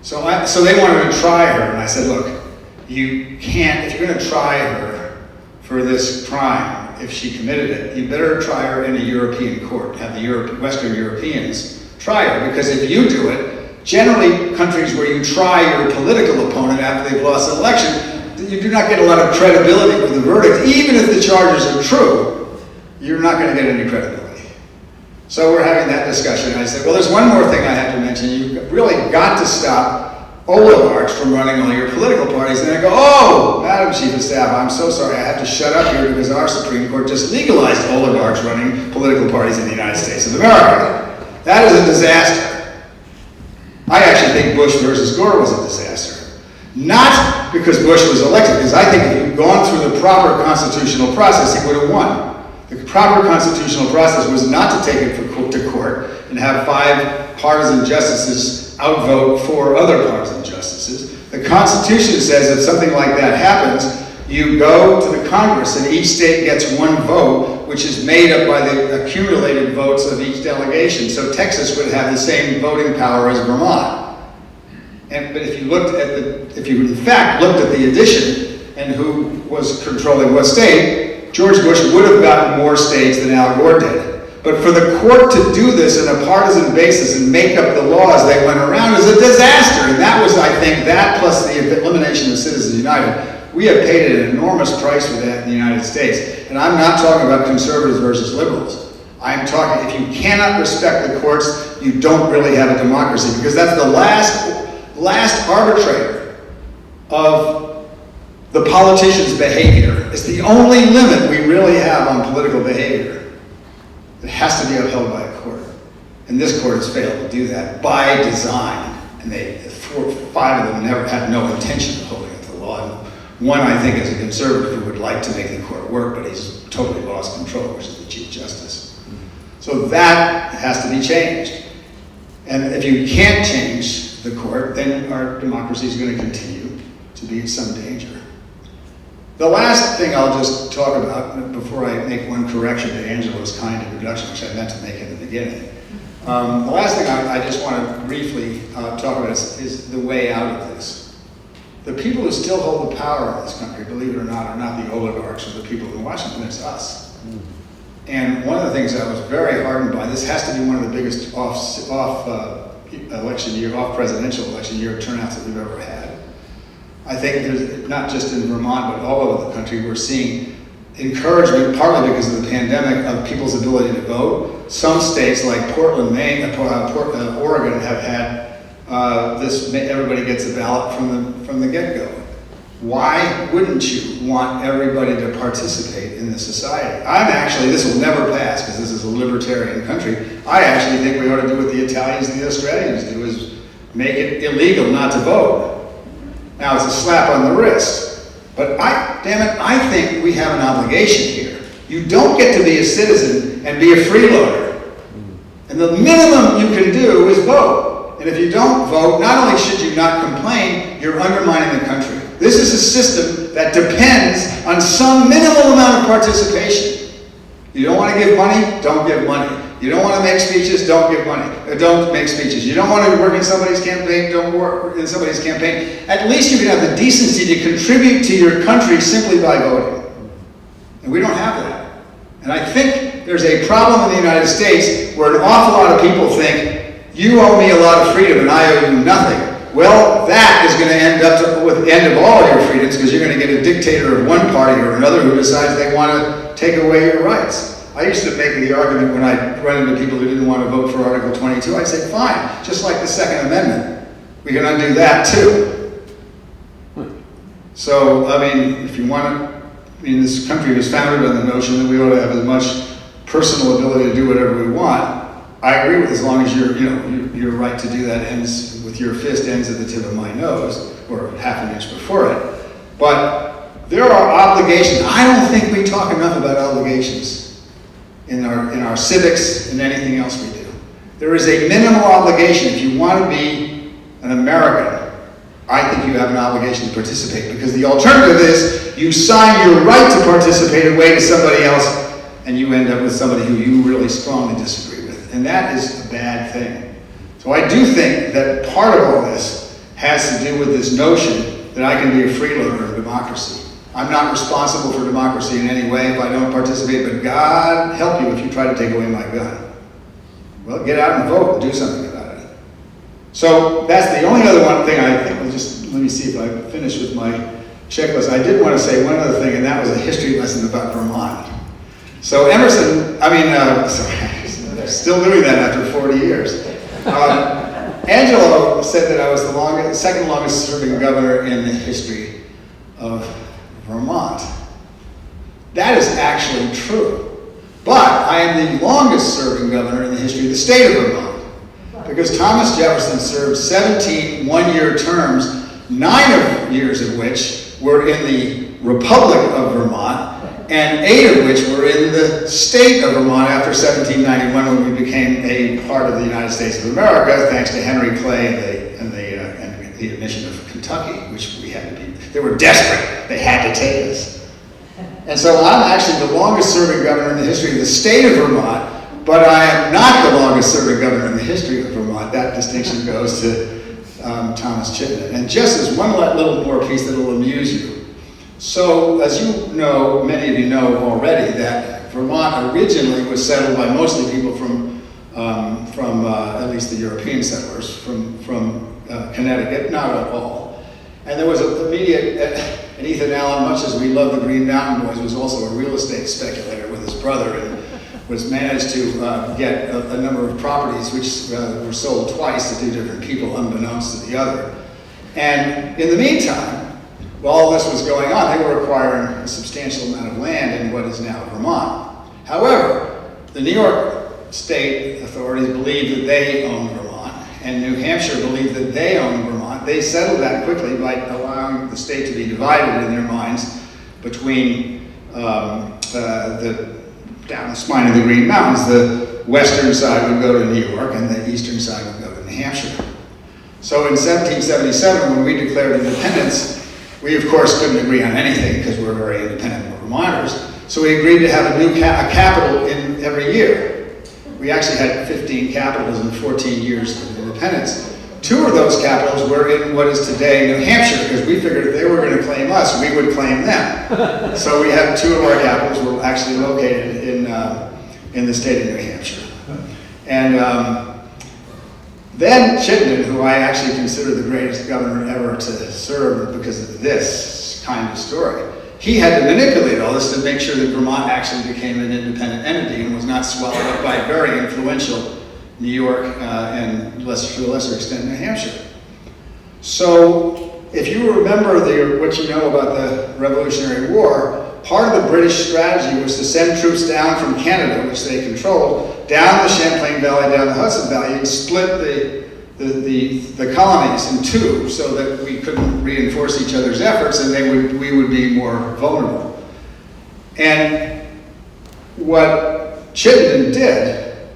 [SPEAKER 3] So they wanted to try her, and I said, look, you can't, if you're going to try her for this crime, if she committed it, you better try her in a European court, have the Western Europeans try her, because if you do it, generally countries where you try your political opponent after they've lost an election, you do not get a lot of credibility with the verdict. Even if the charges are true, you're not going to get any credibility. So we're having that discussion, and I said, well, there's one more thing I have to mention. You've really got to stop oligarchs from running all your political parties. And I go, oh, Madam Chief of Staff, I'm so sorry, I have to shut up here because our Supreme Court just legalized oligarchs running political parties in the United States of America. That is a disaster. I actually think Bush versus Gore was a disaster. Not because Bush was elected, because I think if he'd gone through the proper constitutional process, he would have won. The proper constitutional process was not to take it to court and have 5 partisan justices outvote 4 other partisan justices. The Constitution says if something like that happens, you go to the Congress and each state gets 1 vote, which is made up by the accumulated votes of each delegation. So Texas would have the same voting power as Vermont. But if you in fact looked at the addition and who was controlling what state, George Bush would have gotten more states than Al Gore did. But for the court to do this on a partisan basis and make up the laws they went around is a disaster. And that was, I think, that plus the elimination of Citizens United. We have paid an enormous price for that in the United States. And I'm not talking about conservatives versus liberals. I'm talking, if you cannot respect the courts, you don't really have a democracy, because that's the last arbitrator of the politician's behavior. It's the only limit we really have on political behavior. It has to be upheld by a court. And this court has failed to do that by design. And 5 of them never had no intention of holding it to the law. And one, I think, is a conservative who would like to make the court work, but he's totally lost control, which is the Chief Justice. So that has to be changed. And if you can't change the court, then our democracy is going to continue to be in some danger. The last thing I'll just talk about before I make one correction to Angela's kind introduction, which I meant to make in the beginning. The last thing I just want to briefly talk about is the way out of this. The people who still hold the power in this country, believe it or not, are not the oligarchs or the people in Washington, it's us. And one of the things I was very heartened by, this has to be one of the biggest presidential election year turnouts that we've ever had. I think there's, not just in Vermont, but all over the country, we're seeing encouragement, partly because of the pandemic, of people's ability to vote. Some states like Portland, Maine, Oregon have had everybody gets a ballot from the get-go. Why wouldn't you want everybody to participate in the society? This will never pass because this is a libertarian country. I actually think we ought to do what the Italians and the Australians do, is make it illegal not to vote. Now it's a slap on the wrist, but I think we have an obligation here. You don't get to be a citizen and be a freeloader. And the minimum you can do is vote. And if you don't vote, not only should you not complain, you're undermining the country. This is a system that depends on some minimal amount of participation. You don't want to give money? Don't give money. You don't want to make speeches? Don't give money. Don't make speeches. You don't want to work in somebody's campaign? Don't work in somebody's campaign. At least you can have the decency to contribute to your country simply by voting. And we don't have that. And I think there's a problem in the United States where an awful lot of people think, you owe me a lot of freedom and I owe you nothing. Well, that is going to end up with the end of all your freedoms, because you're going to get a dictator of one party or another who decides they want to take away your rights. I used to make the argument when I run into people who didn't want to vote for Article 22, I'd say, fine, just like the Second Amendment. We can undo that too. So, if you want to, this country was founded on the notion that we ought to have as much personal ability to do whatever we want. I agree with, as long as your right to do that ends with your fist ends at the tip of my nose, or half an inch before it. But there are obligations. I don't think we talk enough about obligations in our civics and anything else we do. There is a minimal obligation. If you want to be an American, I think you have an obligation to participate, because the alternative is you sign your right to participate away to somebody else, and you end up with somebody who you really strongly disagree with. And that is a bad thing. So I do think that part of all this has to do with this notion that I can be a freeloader in democracy. I'm not responsible for democracy in any way if I don't participate, but God help you if you try to take away my gun. Well, get out and vote and do something about it. So that's the only other one thing I think. Let me see if I finish with my checklist. I did want to say one other thing, and that was a history lesson about Vermont. So Emerson, they're still doing that after 40 years. Angelo said that I was the second longest serving governor in the history of Vermont. That is actually true. But I am the longest serving governor in the history of the state of Vermont, because Thomas Jefferson served 17 one-year terms, 9 years of which were in the Republic of Vermont, and 8 of which were in the state of Vermont after 1791, when we became a part of the United States of America, thanks to Henry Clay and the admission of Kentucky, which we had to be. They were desperate. They had to take us. And so I'm actually the longest serving governor in the history of the state of Vermont, but I am not the longest serving governor in the history of Vermont. That distinction goes to Thomas Chittenden. And just as one little more piece that will amuse you. So, as you know, many of you know already, that Vermont originally was settled by mostly people from at least the European settlers, from Connecticut, not at all. And there was and Ethan Allen, much as we love the Green Mountain Boys, was also a real estate speculator with his brother, and was managed to get a number of properties which were sold twice to 2 different people, unbeknownst to the other. And in the meantime, while all this was going on, they were acquiring a substantial amount of land in what is now Vermont. However, the New York state authorities believed that they owned Vermont, and New Hampshire believed that they owned Vermont. They settled that quickly by allowing the state to be divided in their minds between down the spine of the Green Mountains. The western side would go to New York, and the eastern side would go to New Hampshire. So in 1777, when we declared independence, we, of course, couldn't agree on anything because we're very independent Vermonters. So we agreed to have a capital in every year. We actually had 15 capitals in 14 years of independence. 2 of those capitals were in what is today New Hampshire, because we figured if they were going to claim us, we would claim them. So we had 2 of our capitals were actually located in in the state of New Hampshire. And then Chittenden, who I actually consider the greatest governor ever to serve because of this kind of story, he had to manipulate all this to make sure that Vermont actually became an independent entity and was not swallowed up by very influential New York and to a lesser extent New Hampshire. So if you remember what you know about the Revolutionary War, part of the British strategy was to send troops down from Canada, which they controlled, down the Champlain Valley, down the Hudson Valley, and split the colonies in two so that we couldn't reinforce each other's efforts and we would be more vulnerable. And what Chittenden did,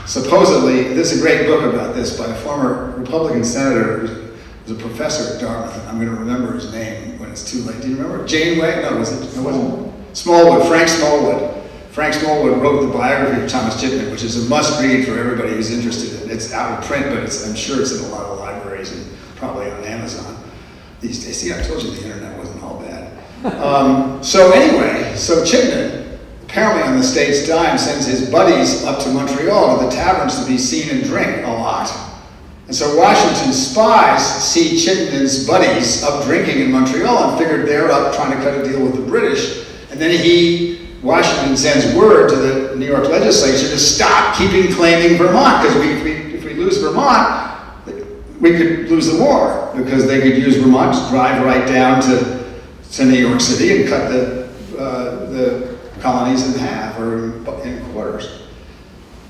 [SPEAKER 3] supposedly, there's a great book about this by a former Republican senator who was a professor at Dartmouth, and I'm going to remember his name when it's too late. Do you remember? Janeway? No, was it? It wasn't. Smallwood, Frank Smallwood. Frank Smallwood wrote the biography of Thomas Chittenden, which is a must-read for everybody who's interested in it. It's out of print, but I'm sure it's in a lot of libraries and probably on Amazon these days. See, I told you the internet wasn't all bad. So Chittenden, apparently on the state's dime, sends his buddies up to Montreal to the taverns to be seen and drink a lot. And so Washington's spies see Chittenden's buddies up drinking in Montreal and figured they're up trying to cut a deal with the British. And then Washington sends word to the New York legislature to stop claiming Vermont, because if we lose Vermont, we could lose the war, because they could use Vermont to drive right down to New York City and cut the colonies in half or in quarters.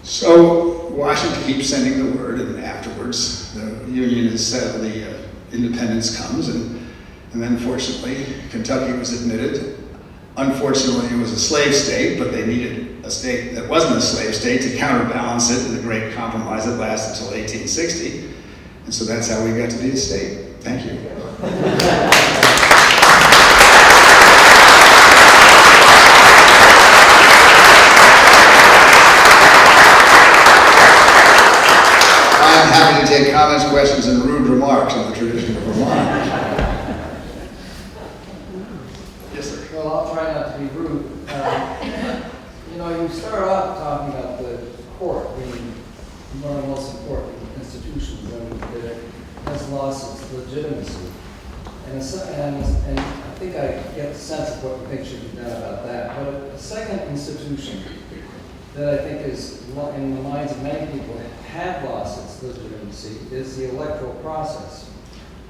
[SPEAKER 3] So Washington keeps sending the word, and afterwards the Union is settled, the independence comes, and then fortunately Kentucky was admitted. Unfortunately, it was a slave state, but they needed a state that wasn't a slave state to counterbalance it in the Great Compromise that lasted until 1860. And so that's how we got to be a state. Thank you. I'm happy to take comments, questions, and rude remarks on the tradition of Vermont.
[SPEAKER 4] Well, I'll try not to be rude. You start off talking about the court being one of the most important institutions that has lost its legitimacy. And I think I get the sense of what you think should be done about that. But a second institution that I think is, in the minds of many people, had lost its legitimacy is the electoral process.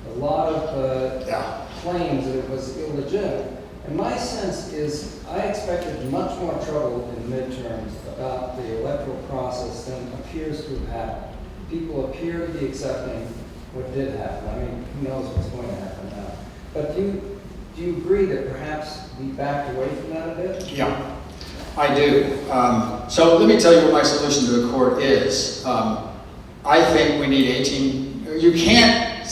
[SPEAKER 4] A lot of claims that it was illegitimate. And my sense is I expected much more trouble in the midterms about the electoral process than appears to have happened. People appear to be accepting what did happen. I mean, who knows what's going to happen now. But do you agree that perhaps we backed away from that a bit?
[SPEAKER 3] Yeah, I do. So let me tell you what my solution to the court is. I think we need 18, you can't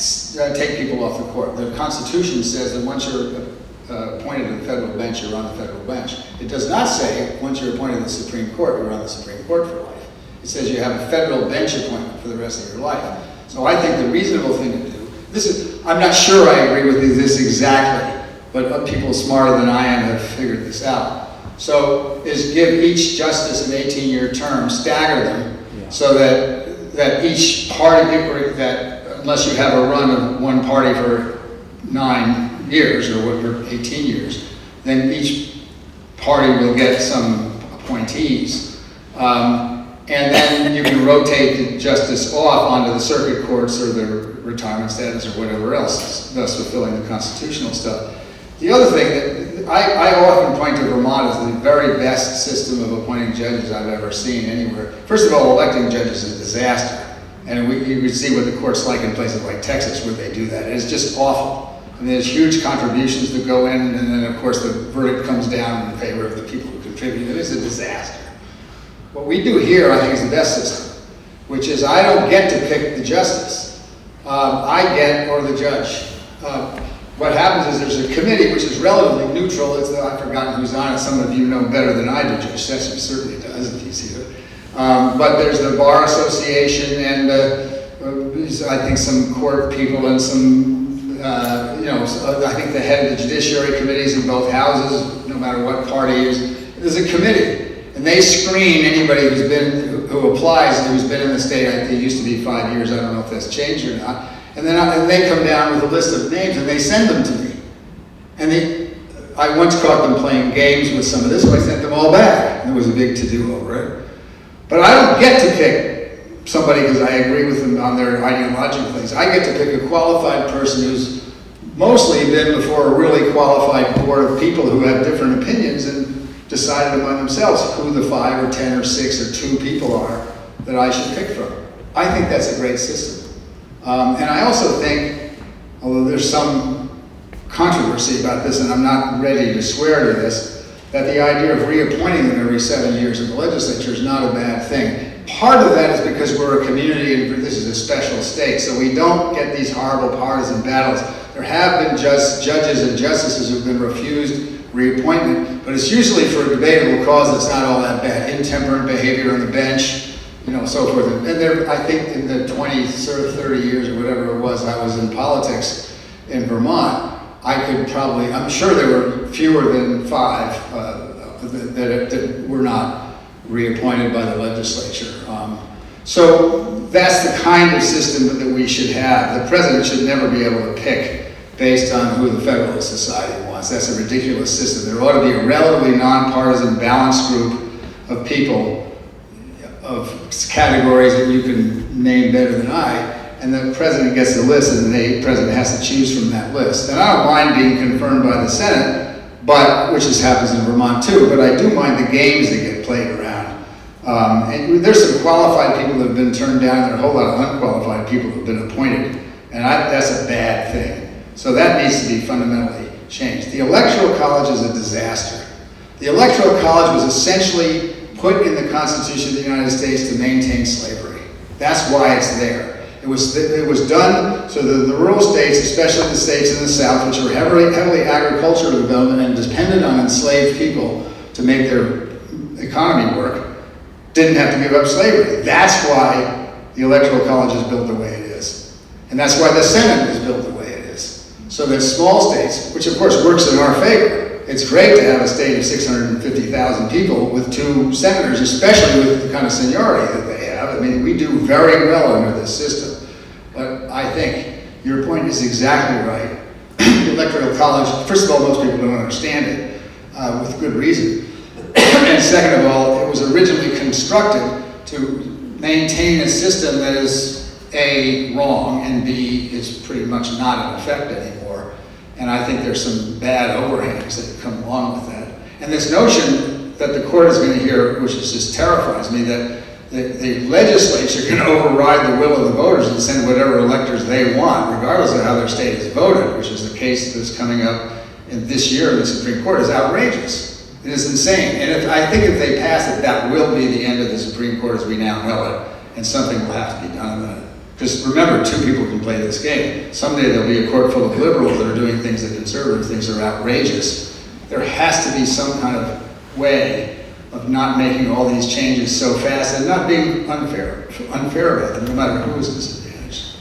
[SPEAKER 3] take people off the court. The Constitution says that once you're appointed to the federal bench, you're on the federal bench. It does not say once you're appointed to the Supreme Court, you're on the Supreme Court for life. It says you have a federal bench appointment for the rest of your life. So I think the reasonable thing to do, I'm not sure I agree with this exactly, but people smarter than I am have figured this out. So is give each justice an 18-year term, stagger them, so that each party, that unless you have a run of one party for 9 years or 18 years, then each party will get some appointees. And then you can rotate the justice off onto the circuit courts or the retirement status or whatever else, thus fulfilling the constitutional stuff. The other thing that I often point to Vermont as the very best system of appointing judges I've ever seen anywhere. First of all, electing judges is a disaster. And you can see what the court's like in places like Texas where they do that. It's just awful. And there's huge contributions that go in, and then of course the verdict comes down in favor of the people who contribute. It is a disaster. What we do here, I think, is the best system, which is I don't get to pick the justice. Or the judge. What happens is there's a committee which is relatively neutral. I've forgotten who's on it. Some of you know better than I do. Judge Sessions certainly does, if he's here. But there's the Bar Association and I think some court people and some I think the head of the Judiciary Committees in both houses, no matter what party is, there's a committee. And And they screen anybody who applies, who's been in the state. It used to be 5 years. I don't know if that's changed or not. And then they come down with a list of names and they send them to me. And I once caught them playing games with some of this, so I sent them all back. And there was a big to-do over it. But I don't get to pick somebody because I agree with them on their ideological things. I get to pick a qualified person who's mostly been before a really qualified board of people who have different opinions and decided among themselves who the 5 or 10 or 6 or 2 people are that I should pick from. I think that's a great system. And I also think, although there's some controversy about this, and I'm not ready to swear to this, that the idea of reappointing them every 7 years in the legislature is not a bad thing. Part of that is because we're a community and this is a special state, so we don't get these horrible partisan battles. There have been judges and justices who've been refused reappointment, but it's usually for a debatable cause that's not all that bad. Intemperate behavior on the bench, so forth. And there, I think in the 20, sort of 30 years or whatever it was, I was in politics in Vermont, I'm sure there were fewer than 5 that were not reappointed by the legislature. So that's the kind of system that we should have. The president should never be able to pick based on who the Federalist Society wants. That's a ridiculous system. There ought to be a relatively nonpartisan, balanced group of people, of categories that you can name better than I, and the president gets the list, and the president has to choose from that list. And I don't mind being confirmed by the Senate, which happens in Vermont too, but I do mind the games that get played around. And there's some qualified people that have been turned down, there are a whole lot of unqualified people who have been appointed, and that's a bad thing. So that needs to be fundamentally changed. The Electoral College is a disaster. The Electoral College was essentially put in the Constitution of the United States to maintain slavery. That's why it's there. It was done so that the rural states, especially the states in the South, which were heavily agricultural development and dependent on enslaved people to make their economy work, didn't have to give up slavery. That's why the Electoral College is built the way it is. And that's why the Senate is built the way it is. So that small states, which of course works in our favor, it's great to have a state of 650,000 people with 2 senators, especially with the kind of seniority that they have. I mean, we do very well under this system. But I think your point is exactly right. The Electoral College, first of all, most people don't understand it, with good reason. And second of all, it was originally constructed to maintain a system that is A, wrong, and B, is pretty much not in effect anymore. And I think there's some bad overhangs that come along with that. And this notion that the court is going to hear, which just terrifies me, that the legislature can override the will of the voters and send whatever electors they want, regardless of how their state is voted, which is the case that's coming up this year in the Supreme Court, is outrageous. It is insane. And I think if they pass it, that will be the end of the Supreme Court as we now know it, and something will have to be done about it. Because remember, 2 people can play this game. Someday there'll be a court full of liberals that are doing things that conservatives think are outrageous. There has to be some kind of way of not making all these changes so fast and not being unfair about them, no matter who is disadvantaged.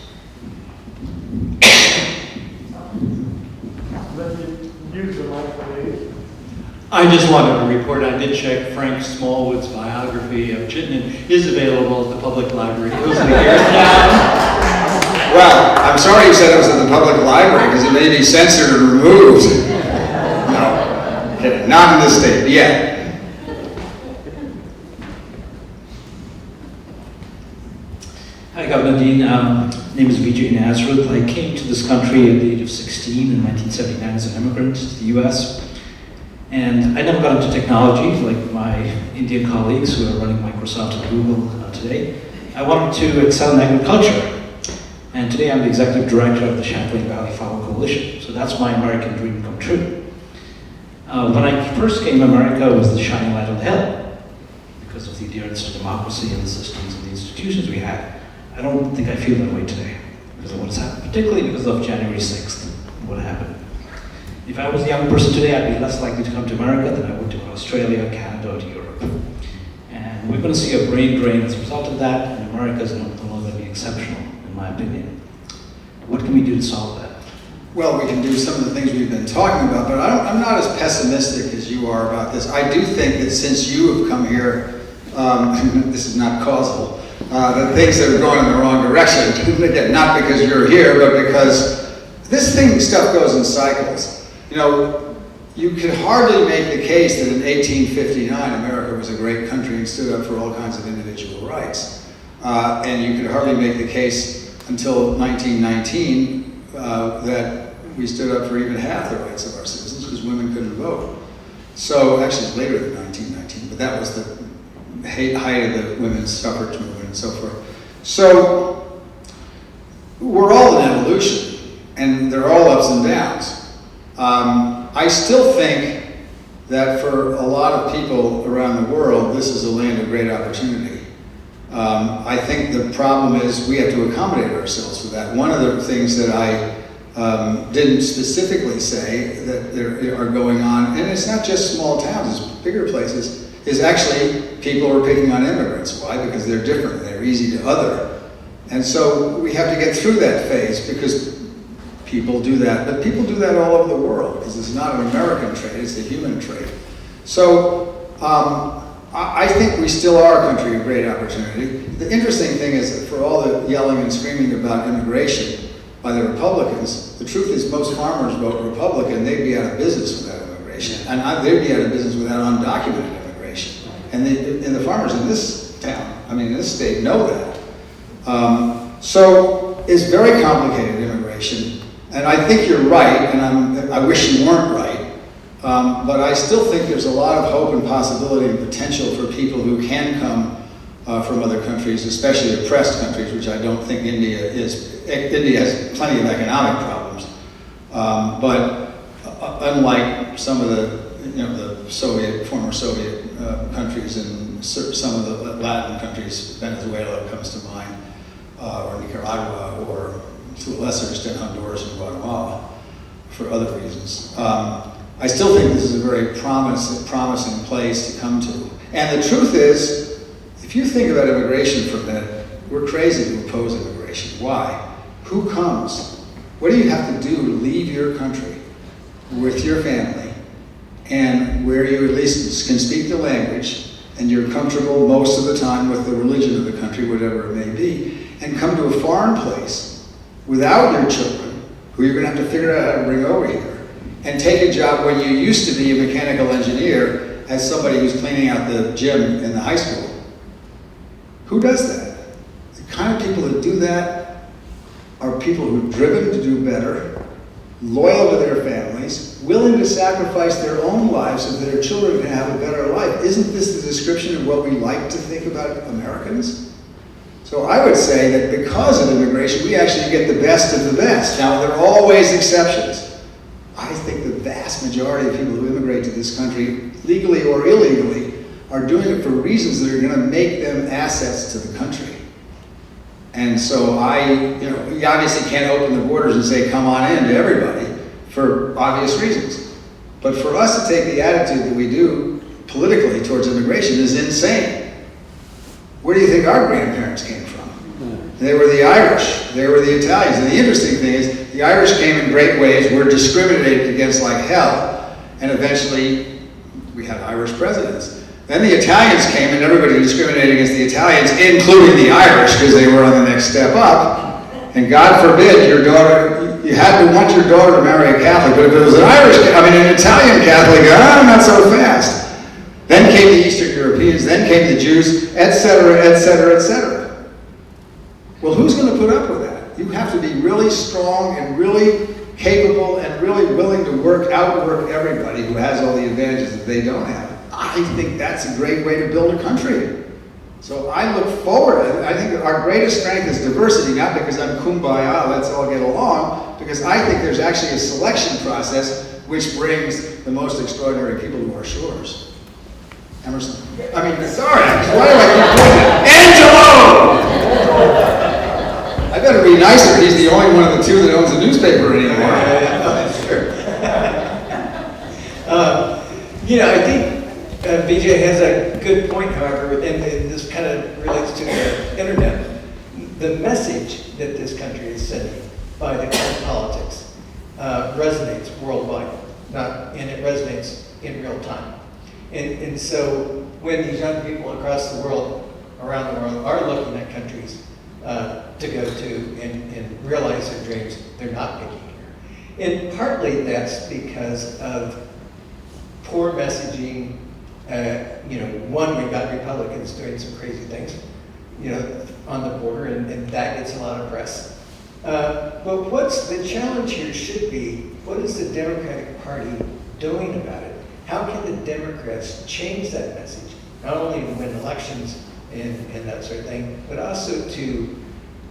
[SPEAKER 5] I just wanted to report, I did check Frank Smallwood's biography of Chittenden is available at the public library. It was in here now.
[SPEAKER 3] Well, I'm sorry you said it was in the public library because it may be censored or removed. No, kidding. Not in this state yet.
[SPEAKER 5] Hi, Governor Dean. Name is Vijay Nazareth. I came to this country at the age of 16 in 1979 as an immigrant to the U.S. And I never got into technology like my Indian colleagues who are running Microsoft and Google today. I wanted to excel in agriculture. And today I'm the executive director of the Champlain Valley Farmer Coalition. So that's my American dream come true. When I first came to America, it was the shining light on the hill because of the adherence to democracy and the systems and the institutions we had. I don't think I feel that way today because of what has happened, particularly because of January 6th, what happened. If I was a young person today, I'd be less likely to come to America than I would to Australia, Canada, or to Europe. And we're going to see a brain drain as a result of that, and America is no longer going to be exceptional, in my opinion. What can we do to solve that?
[SPEAKER 3] well, we can do some of the things we've been talking about, but I'm not as pessimistic as you are about this. I do think that since you have come here, this is not causal, that things are going in the wrong direction. Again, not because you're here, but because this stuff goes in cycles. You know, you could hardly make the case that in 1859 America was a great country and stood up for all kinds of individual rights. And you could hardly make the case until 1919 that we stood up for even half the rights of our citizens because women couldn't vote. So, actually it's later than 1919, but that was the height of the women's suffrage movement and so forth. So, we're all in evolution, and they're all ups and downs. I still think that for a lot of people around the world, this is a land of great opportunity. I think the problem is we have to accommodate ourselves for that. One of the things that I didn't specifically say that there are going on, and it's not just small towns, it's bigger places, is actually people are picking on immigrants. Why? Because they're different, they're easy to other. And so we have to get through that phase because people do that, but people do that all over the world because it's not an American trait, it's a human trait. So I think we still are a country of great opportunity. The interesting thing is that for all the yelling and screaming about immigration by the Republicans, the truth is most farmers vote Republican, they'd be out of business without immigration. And they'd be out of business without undocumented immigration. And the farmers in this town, I mean in this state, know that. So it's very complicated, immigration. And I think you're right, and I wish you weren't right, but I still think there's a lot of hope and possibility and potential for people who can come from other countries, especially oppressed countries, which I don't think India is. India has plenty of economic problems, but unlike some of the former Soviet countries and some of the Latin countries, Venezuela comes to mind, or Nicaragua, or to a lesser extent Honduras and Guatemala, for other reasons. I still think this is a very promising place to come to. And the truth is, if you think about immigration for a minute, we're crazy to oppose immigration. Why? Who comes? What do you have to do to leave your country with your family and where you at least can speak the language and you're comfortable most of the time with the religion of the country, whatever it may be, and come to a foreign place without your children, who you're going to have to figure out how to bring over here, and take a job when you used to be a mechanical engineer as somebody who's cleaning out the gym in the high school. Who does that? The kind of people that do that are people who are driven to do better, loyal to their families, willing to sacrifice their own lives so that their children can have a better life. Isn't this the description of what we like to think about Americans? So I would say that because of immigration, we actually get the best of the best. Now, there are always exceptions. I think the vast majority of people who immigrate to this country, legally or illegally, are doing it for reasons that are going to make them assets to the country. And so you obviously can't open the borders and say, come on in to everybody, for obvious reasons. But for us to take the attitude that we do politically towards immigration is insane. Where do you think our grandparents came from? They were the Irish, they were the Italians. And the interesting thing is, the Irish came in great ways, were discriminated against like hell, and eventually we had Irish presidents. Then the Italians came and everybody discriminated against the Italians, including the Irish, because they were on the next step up. And God forbid you had to want your daughter to marry a Catholic, but if it was an Italian Catholic, not so fast. Then came the Eastern Europeans, then came the Jews, etc., etc., etc. Well, who's going to put up with that? You have to be really strong and really capable and really willing to outwork everybody who has all the advantages that they don't have. I think that's a great way to build a country. So I look forward. I think that our greatest strength is diversity, not because I'm kumbaya, let's all get along, because I think there's actually a selection process which brings the most extraordinary people to our shores. Emerson. Why do I keep doing that? Angelo! I better be nicer. He's the only one of the two that owns a newspaper anymore.
[SPEAKER 2] That's true. I think BJ has a good point, however, and this kind of relates to the internet. The message that this country is sending by the current politics resonates worldwide, and it resonates in real time. And so when these young people across the world, around the world, are looking at countries to go to and realize their dreams, they're not picking here. And partly that's because of poor messaging. One, we've got Republicans doing some crazy things, on the border, and that gets a lot of press. But what's the challenge here should be, what is the Democratic Party doing about it? How can the Democrats change that message? Not only to win elections and that sort of thing, but also to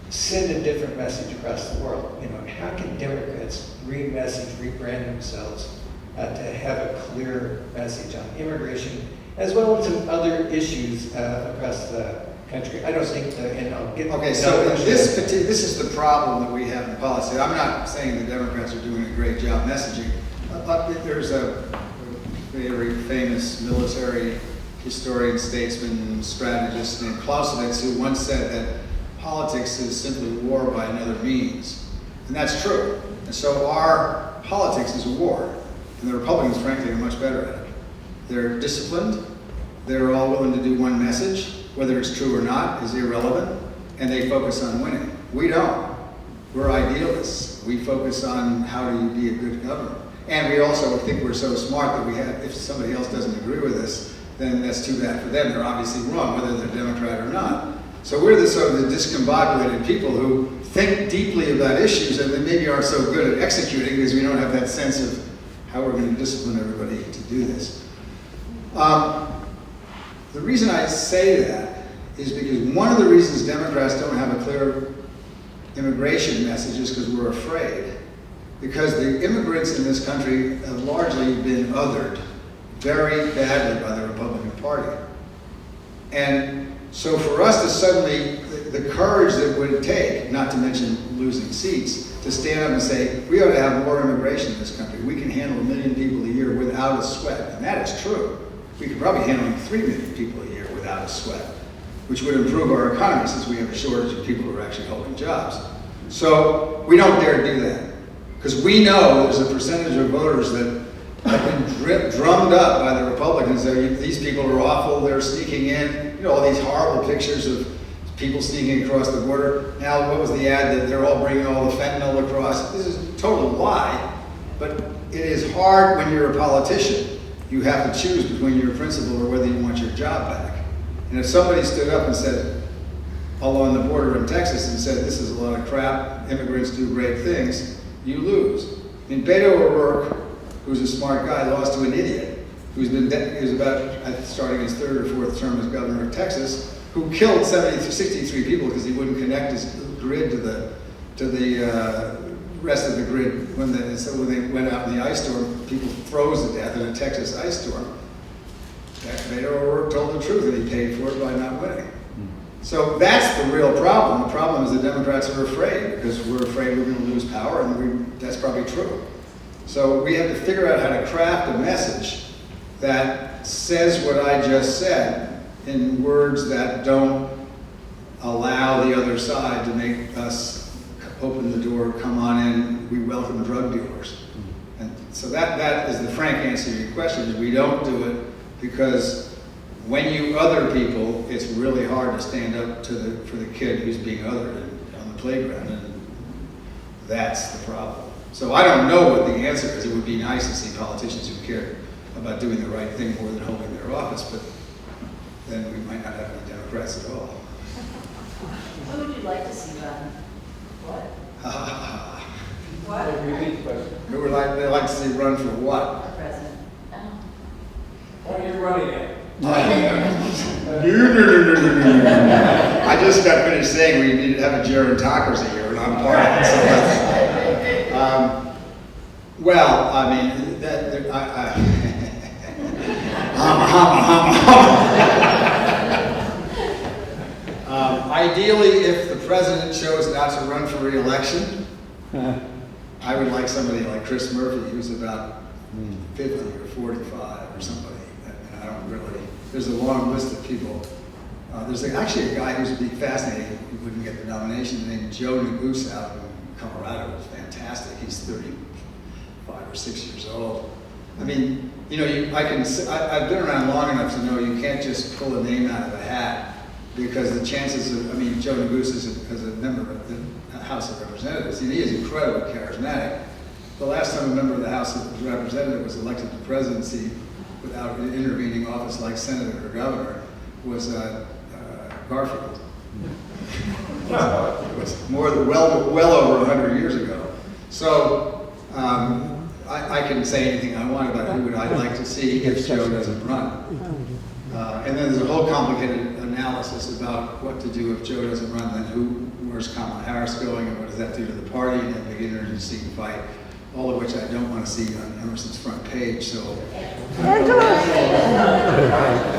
[SPEAKER 2] send a different message across the world. How can Democrats re-message, rebrand themselves to have a clear message on immigration, as well as some other issues across the country? I don't think and I'll get...
[SPEAKER 3] Okay, so this is the problem that we have in policy. I'm not saying the Democrats are doing a great job messaging. There's a very famous military historian, statesman, strategist named Clausewitz who once said that politics is simply war by another means. And that's true. And so our politics is a war. And the Republicans, frankly, are much better at it. They're disciplined. They're all willing to do one message. Whether it's true or not is irrelevant. And they focus on winning. We don't. We're idealists. We focus on how do you be a good governor. And we also think we're so smart that we have, if somebody else doesn't agree with us, then that's too bad for them. They're obviously wrong, whether they're Democrat or not. So we're the sort of the discombobulated people who think deeply about issues and then maybe aren't so good at executing because we don't have that sense of how we're going to discipline everybody to do this. The reason I say that is because one of the reasons Democrats don't have a clear immigration message is because we're afraid. Because the immigrants in this country have largely been othered very badly by the Republican Party. And so for us to suddenly, the courage that it would take, not to mention losing seats, to stand up and say, we ought to have more immigration in this country. We can handle 1 million people a year without a sweat. And that is true. We could probably handle 3 million people a year without a sweat, which would improve our economy since we have a shortage of people who are actually holding jobs. So we don't dare do that. Because we know there's a percentage of voters that have been drummed up by the Republicans. These people are awful, they're sneaking in, all these horrible pictures of people sneaking across the border. Now, what was the ad that they're all bringing all the fentanyl across? This is a total lie, but it is hard when you're a politician. You have to choose between your principle or whether you want your job back. And if somebody stood up and said, along the border in Texas, and said, this is a lot of crap, immigrants do great things, you lose. I mean, Beto O'Rourke, who's a smart guy, lost to an idiot, who's about starting his 3rd or 4th term as governor of Texas, who killed 63 people because he wouldn't connect his grid to the rest of the grid. So when they went out in the ice storm, people froze to death in a Texas ice storm. Beto O'Rourke told the truth, and he paid for it by not winning. So that's the real problem. The problem is the Democrats are afraid because we're afraid we're going to lose power, and that's probably true. So we have to figure out how to craft a message that says what I just said in words that don't allow the other side to make us open the door, come on in, we welcome drug dealers. And so that is the frank answer to your question, is we don't do it because when you other people, it's really hard to stand up for the kid who's being othered on the playground, and that's the problem. So I don't know what the answer is. It would be nice to see politicians who care about doing the right thing more than holding their office, but then we might not have any Democrats at all.
[SPEAKER 6] Who would you like to see run? What? What?
[SPEAKER 4] Repeat the question.
[SPEAKER 3] Who would they like to see run for what?
[SPEAKER 6] The president. Oh.
[SPEAKER 4] What are you running at?
[SPEAKER 3] No. I just got finished saying we need to have a gerontocracy here, and I'm part of it. So well, I mean, ideally, if the president chose not to run for re-election, I would like somebody like Chris Murphy, who's about 50 or 45 or somebody. And I don't really, there's a long list of people. There's actually a guy who's would be fascinating, who wouldn't get the nomination, named Joe Neguse out in Colorado. It's fantastic. He's 5 or 6 years old. I mean, you know, I've been around long enough to know you can't just pull a name out of a hat, because the chances of, I mean, Joe Neguse as a member of the House of Representatives, he is incredibly charismatic. The last time a member of the House of Representatives was elected to presidency without an intervening office like senator or governor was Garfield. It was well over 100 years ago. So I can say anything I want about who I'd like to see if Joe doesn't run. And then there's a whole complicated analysis about what to do if Joe doesn't run, then where's Kamala Harris going, and what does that do to the party, and then big interagency fight, all of which I don't want to see on Emerson's front page. So if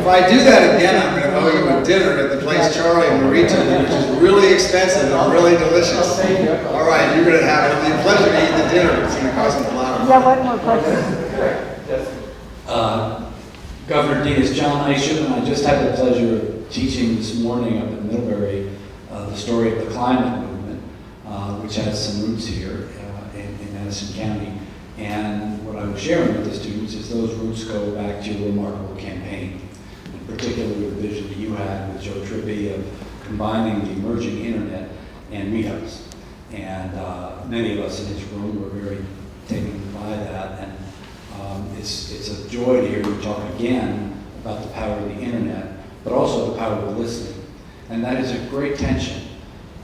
[SPEAKER 3] I do that again, I'm going to owe you a dinner at the place Charlie and Marie took me, which is really expensive and really delicious. All right, you're going to have the pleasure to eat the dinner, but it's going to cost me a lot of money.
[SPEAKER 7] Yeah, one more question.
[SPEAKER 5] Governor Dean, it's John Isham, and I just had the pleasure of teaching this morning up in Middlebury the story of the climate movement, which has some roots here in Madison County. And what I was sharing with the students is those roots go back to a remarkable campaign, particularly the vision that you had with Joe Trippi of combining the emerging internet and meetups. And many of us in this room were very taken by that. And it's a joy to hear you talk again about the power of the internet, but also the power of listening. And that is a great tension.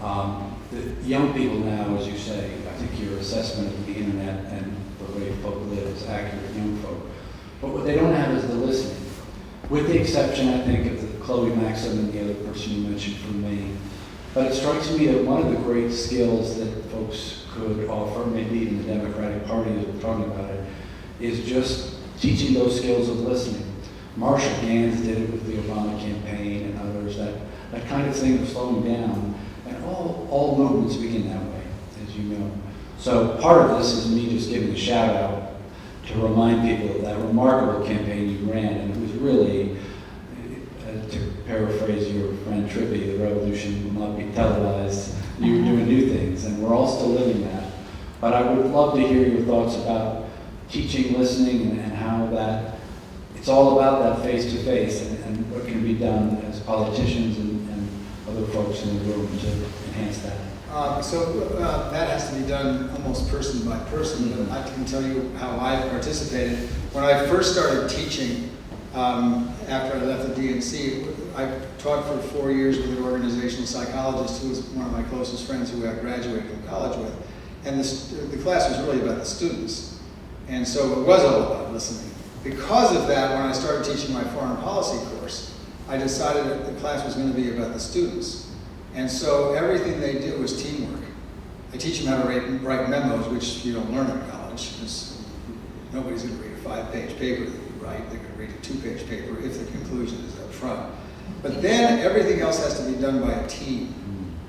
[SPEAKER 5] The young people now, as you say, I think your assessment of the internet and the way folk live is accurate, young folk. But what they don't have is the listening. With the exception, I think, of the Chloe Maxim and the other person you mentioned from Maine. But it strikes me that one of the great skills that folks could offer, maybe even the Democratic Party as we're talking about it, is just teaching those skills of listening. Marshall Gans did it with the Obama campaign and others, that kind of thing of slowing down. And all movements begin that way, as you know. So part of this is me just giving a shout out to remind people of that remarkable campaign you ran. And it was really, to paraphrase your friend Trippi, the revolution will not be televised. You were doing new things, and we're all still living that. But I would love to hear your thoughts about teaching listening and how that, it's all about that face-to-face and what can be done as politicians and other folks in the room to enhance that.
[SPEAKER 3] That has to be done almost person by person, but I can tell you how I participated. When I first started teaching, after I left the DNC, I taught for 4 years with an organizational psychologist who was one of my closest friends who I graduated from college with. And the class was really about the students. And so it was all about listening. Because of that, when I started teaching my foreign policy course, I decided that the class was going to be about the students. And so everything they do is teamwork. I teach them how to write memos, which you don't learn in college, because nobody's going to read a 5-page paper that you write. They're going to read a 2-page paper if the conclusion is up front. But then everything else has to be done by a team.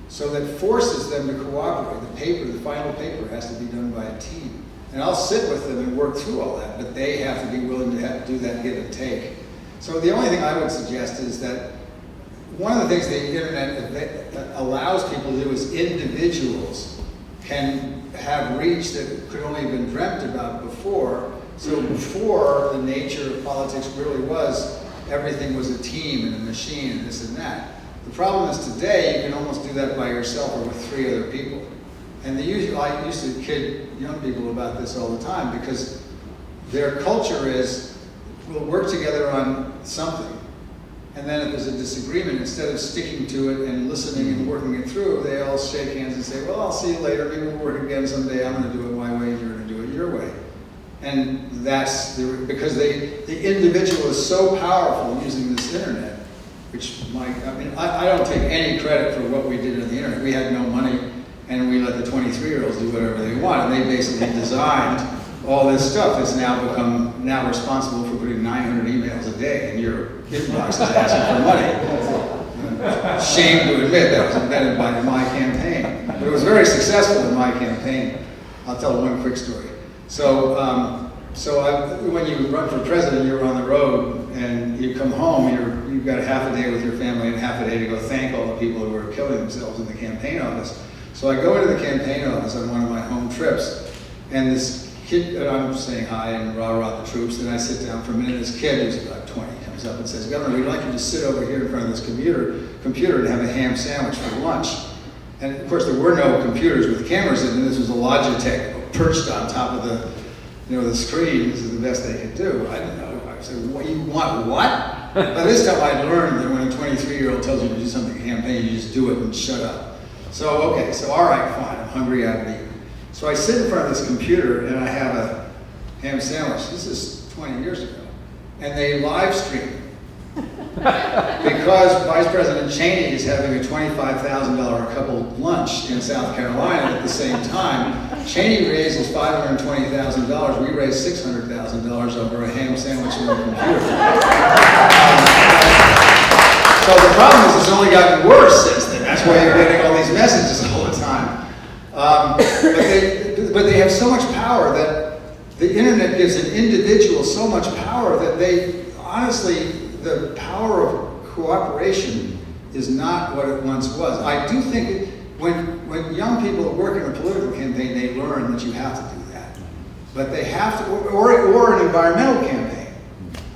[SPEAKER 3] So that forces them to cooperate. The final paper has to be done by a team. And I'll sit with them and work through all that, but they have to be willing to do that give and take. So the only thing I would suggest is that one of the things the internet allows people to do is individuals can have reach that could only have been dreamt about before. So before, the nature of politics really was everything was a team and a machine and this and that. The problem is today you can almost do that by yourself or with 3 other people. And I used to kid young people about this all the time because their culture is, we'll work together on something. And then if there's a disagreement, instead of sticking to it and listening and working it through, they all shake hands and say, well, I'll see you later. Maybe we'll work again someday. I'm going to do it my way and you're going to do it your way. And that's because the individual is so powerful using this internet, which I don't take any credit for what we did on the internet. We had no money. And we let the 23-year-olds do whatever they want. And they basically designed all this stuff that's now responsible for putting 900 emails a day in your inbox is asking for money. Shame to admit that was invented by my campaign. But it was very successful in my campaign. I'll tell one quick story. So when you run for president, you're on the road and you come home, you've got half a day with your family and half a day to go thank all the people who are killing themselves in the campaign office. So I go into the campaign office on one of my home trips, and this kid, and I'm saying hi and rah-rah the troops, and I sit down for a minute, this kid who's about 20 comes up and says, Governor, we'd like you to sit over here in front of this computer and have a ham sandwich for lunch. And of course, there were no computers with cameras in them. This was a Logitech perched on top of the, the screen. This is the best they could do. I didn't know. I said, what, you want what? By this time, I'd learned that when a 23-year-old tells you to do something campaign, you just do it and shut up. So, okay, so all right, fine. I'm hungry, I haven't eaten. So I sit in front of this computer and I have a ham sandwich. This is 20 years ago. And they live stream. Because Vice President Cheney is having a $25,000 a couple lunch in South Carolina at the same time, Cheney raises $520,000. We raise $600,000 over a ham sandwich on the computer. So the problem is it's only gotten worse since then. That's why you're getting all these messages all the time. But they have so much power that the internet gives an individual so much power that they, honestly, the power of cooperation is not what it once was. I do think when young people work in a political campaign, they learn that you have to do that. But they have to, or an environmental campaign.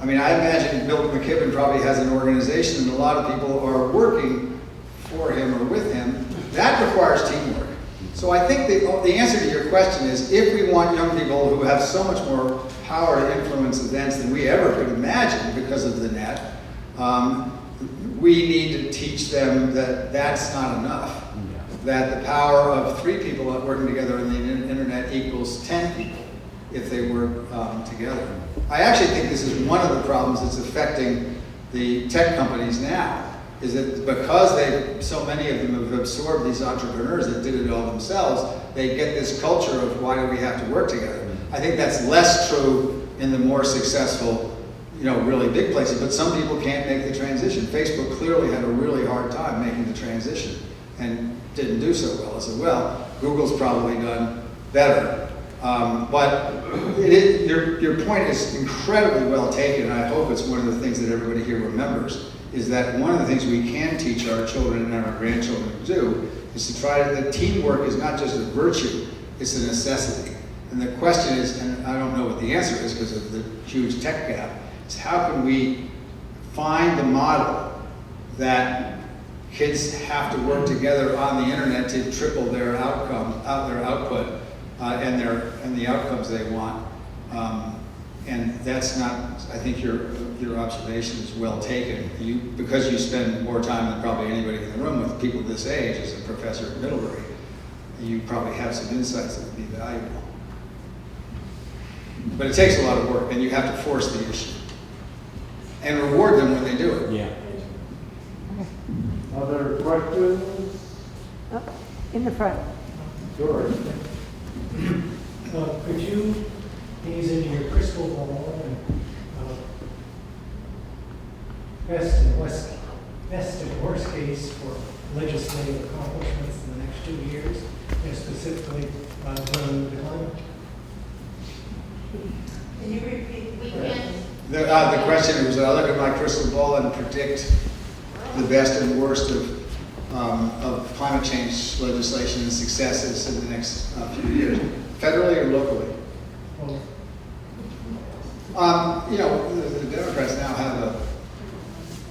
[SPEAKER 3] I mean, I imagine Bill McKibben probably has an organization and a lot of people are working for him or with him. That requires teamwork. So I think the answer to your question is, if we want young people who have so much more power to influence events than we ever could imagine because of the net, we need to teach them that that's not enough. That the power of 3 people working together on the internet equals 10 people if they work together. I actually think this is one of the problems that's affecting the tech companies now, is that because so many of them have absorbed these entrepreneurs that did it all themselves, they get this culture of why do we have to work together. I think that's less true in the more successful, really big places, but some people can't make the transition. Facebook clearly had a really hard time making the transition and didn't do so well. I said, well, Google's probably done better. But your point is incredibly well taken, and I hope it's one of the things that everybody here remembers, is that one of the things we can teach our children and our grandchildren to do is to try that teamwork is not just a virtue, it's a necessity. And the question is, and I don't know what the answer is because of the huge tech gap, is how can we find the model that kids have to work together on the internet to triple their output and the outcomes they want. And that's not, I think your observation is well taken. Because you spend more time than probably anybody in the room with people this age as a professor at Middlebury, you probably have some insights that would be valuable. But it takes a lot of work, and you have to force the issue. And reward them when they do it.
[SPEAKER 5] Yeah.
[SPEAKER 7] Other questions?
[SPEAKER 8] In the front.
[SPEAKER 7] George?
[SPEAKER 9] Could you gaze into your crystal ball and best and worst case for legislative accomplishments in the next 2 years, and specifically dealing with the climate?
[SPEAKER 6] Can you repeat? We can't.
[SPEAKER 3] The question was, I look at my crystal ball and predict the best and worst of climate change legislation and successes in the next few years, federally or locally. The Democrats now have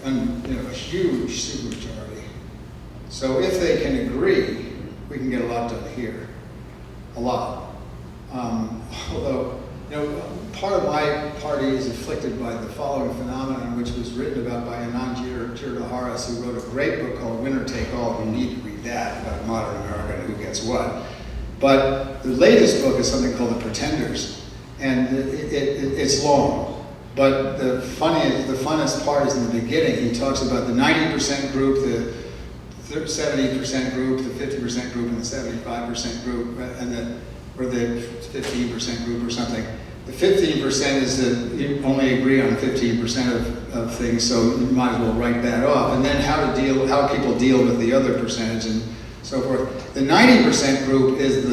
[SPEAKER 3] a huge supermajority. So if they can agree, we can get a lot done here, a lot. Although, part of my party is afflicted by the following phenomenon, which was written about by Anand Giridharadas, who wrote a great book called Winner Take All. You need to read that about modern America and who gets what. But the latest book is something called The Pretenders, and it's long. But the funnest part is in the beginning. He talks about the 90% group, the 70% group, the 50% group, and the 75% group, or the 15% group or something. The 15% is that you only agree on 15% of things, so you might as well write that off. And then how people deal with the other percentage and so forth. The 90% group is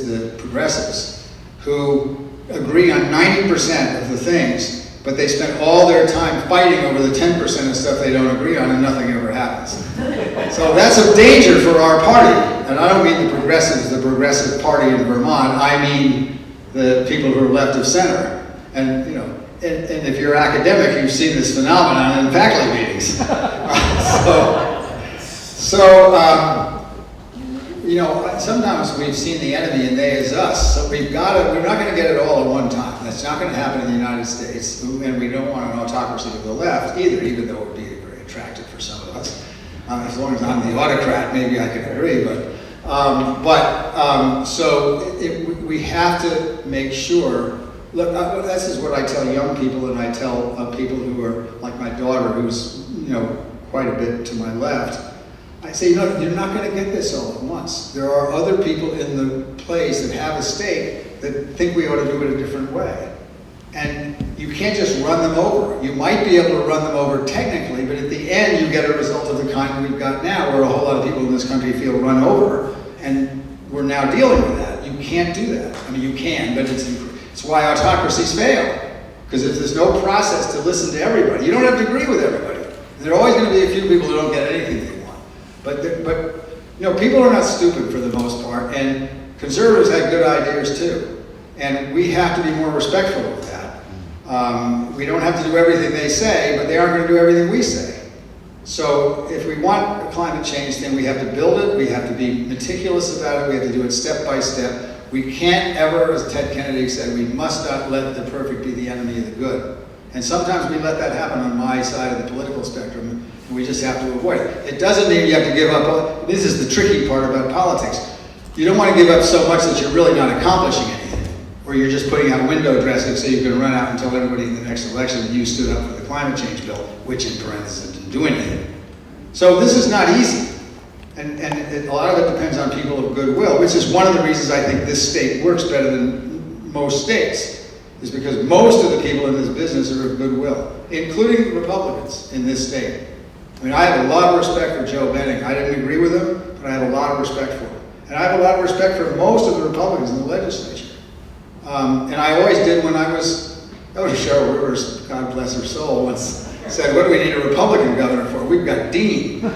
[SPEAKER 3] the progressives, who agree on 90% of the things, but they spend all their time fighting over the 10% of stuff they don't agree on, and nothing ever happens. So that's a danger for our party. And I don't mean the progressive party in Vermont. I mean the people who are left of center. And, you know, and if you're academic, you've seen this phenomenon in faculty meetings. You know, sometimes we've seen the enemy and they is us. So we're not going to get it all at one time. That's not going to happen in the United States. And we don't want an autocracy to the left either, even though it would be very attractive for some of us. As long as I'm the autocrat, maybe I can agree. We have to make sure. Look, this is what I tell young people, and I tell people who are like my daughter, who's, you know, quite a bit to my left. I say, you know, you're not going to get this all at once. There are other people in the place that have a stake that think we ought to do it a different way. And you can't just run them over. You might be able to run them over technically, but at the end you get a result of the kind we've got now, where a whole lot of people in this country feel run over, and we're now dealing with that. You can't do that. I mean, you can, but it's why autocracies fail. Because if there's no process to listen to everybody, you don't have to agree with everybody. There are always going to be a few people who don't get anything they want. But you know, people are not stupid for the most part, and conservatives have good ideas too. And we have to be more respectful of that. We don't have to do everything they say, but they aren't going to do everything we say. So if we want a climate change thing, we have to build it, we have to be meticulous about it, we have to do it step by step. We can't ever, as Ted Kennedy said, we must not let the perfect be the enemy of the good. And sometimes we let that happen on my side of the political spectrum, and we just have to avoid it. It doesn't mean you have to give up. This is the tricky part about politics. You don't want to give up so much that you're really not accomplishing anything, or you're just putting out window dressing so you can run out and tell everybody in the next election that you stood up for the climate change bill, which in parentheses didn't do anything. So this is not easy. And a lot of it depends on people of goodwill, which is one of the reasons I think this state works better than most states, is because most of the people in this business are of goodwill, including Republicans in this state. I mean, I have a lot of respect for Joe Benning. I didn't agree with him, but I have a lot of respect for him. And I have a lot of respect for most of the Republicans in the legislature. And I always did when I was Cheryl Rivers, God bless her soul, once said, what do we need a Republican governor for? We've got Dean. Well,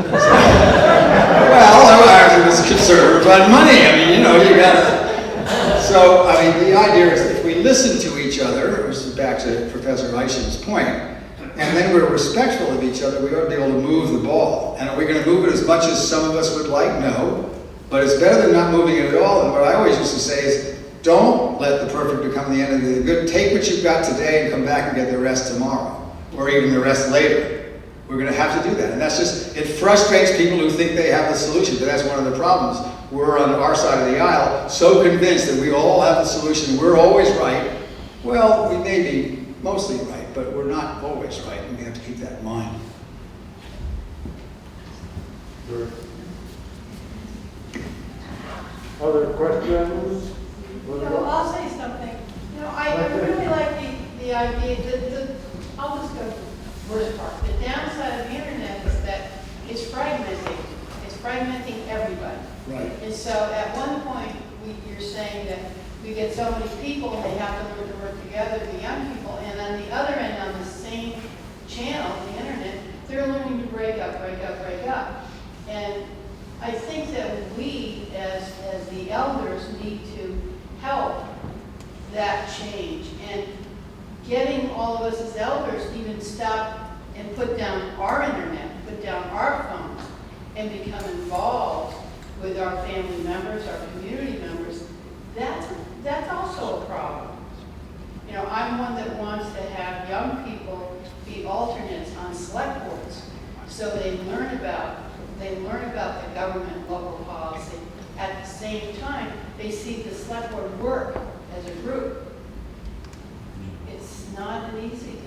[SPEAKER 3] I was conservative on money. I mean, you know, you got to. So, I mean, the idea is if we listen to each other, which is back to Professor Eichen's point, and then we're respectful of each other, we ought to be able to move the ball. And are we going to move it as much as some of us would like? No. But it's better than not moving it at all. And what I always used to say is, don't let the perfect become the enemy of the good. Take what you've got today and come back and get the rest tomorrow, or even the rest later. We're going to have to do that. And that's just, it frustrates people who think they have the solution, but that's one of the problems. We're on our side of the aisle so convinced that we all have the solution, we're always right. Well, we may be mostly right, but we're not always right, and we have to keep that in mind.
[SPEAKER 7] Sure. Other questions?
[SPEAKER 10] I'll say something. I really like the idea, I'll just go to the worst part. The downside of the internet is that it's fragmenting. It's fragmenting everybody.
[SPEAKER 3] Right.
[SPEAKER 10] And so at one point, you're saying that we get so many people and they have to learn to work together, the young people, and on the other end, on the same channel, the internet, they're learning to break up. And I think that we, as the elders, need to help that change, and getting all of us as elders to even stop and put down our internet, put down our phones, and become involved with our family members, our community members, that's also a problem. You know, I'm one that wants to have young people be alternates on select boards, so they learn about the government, local policy. At the same time, they see the select board work as a group. It's not easy.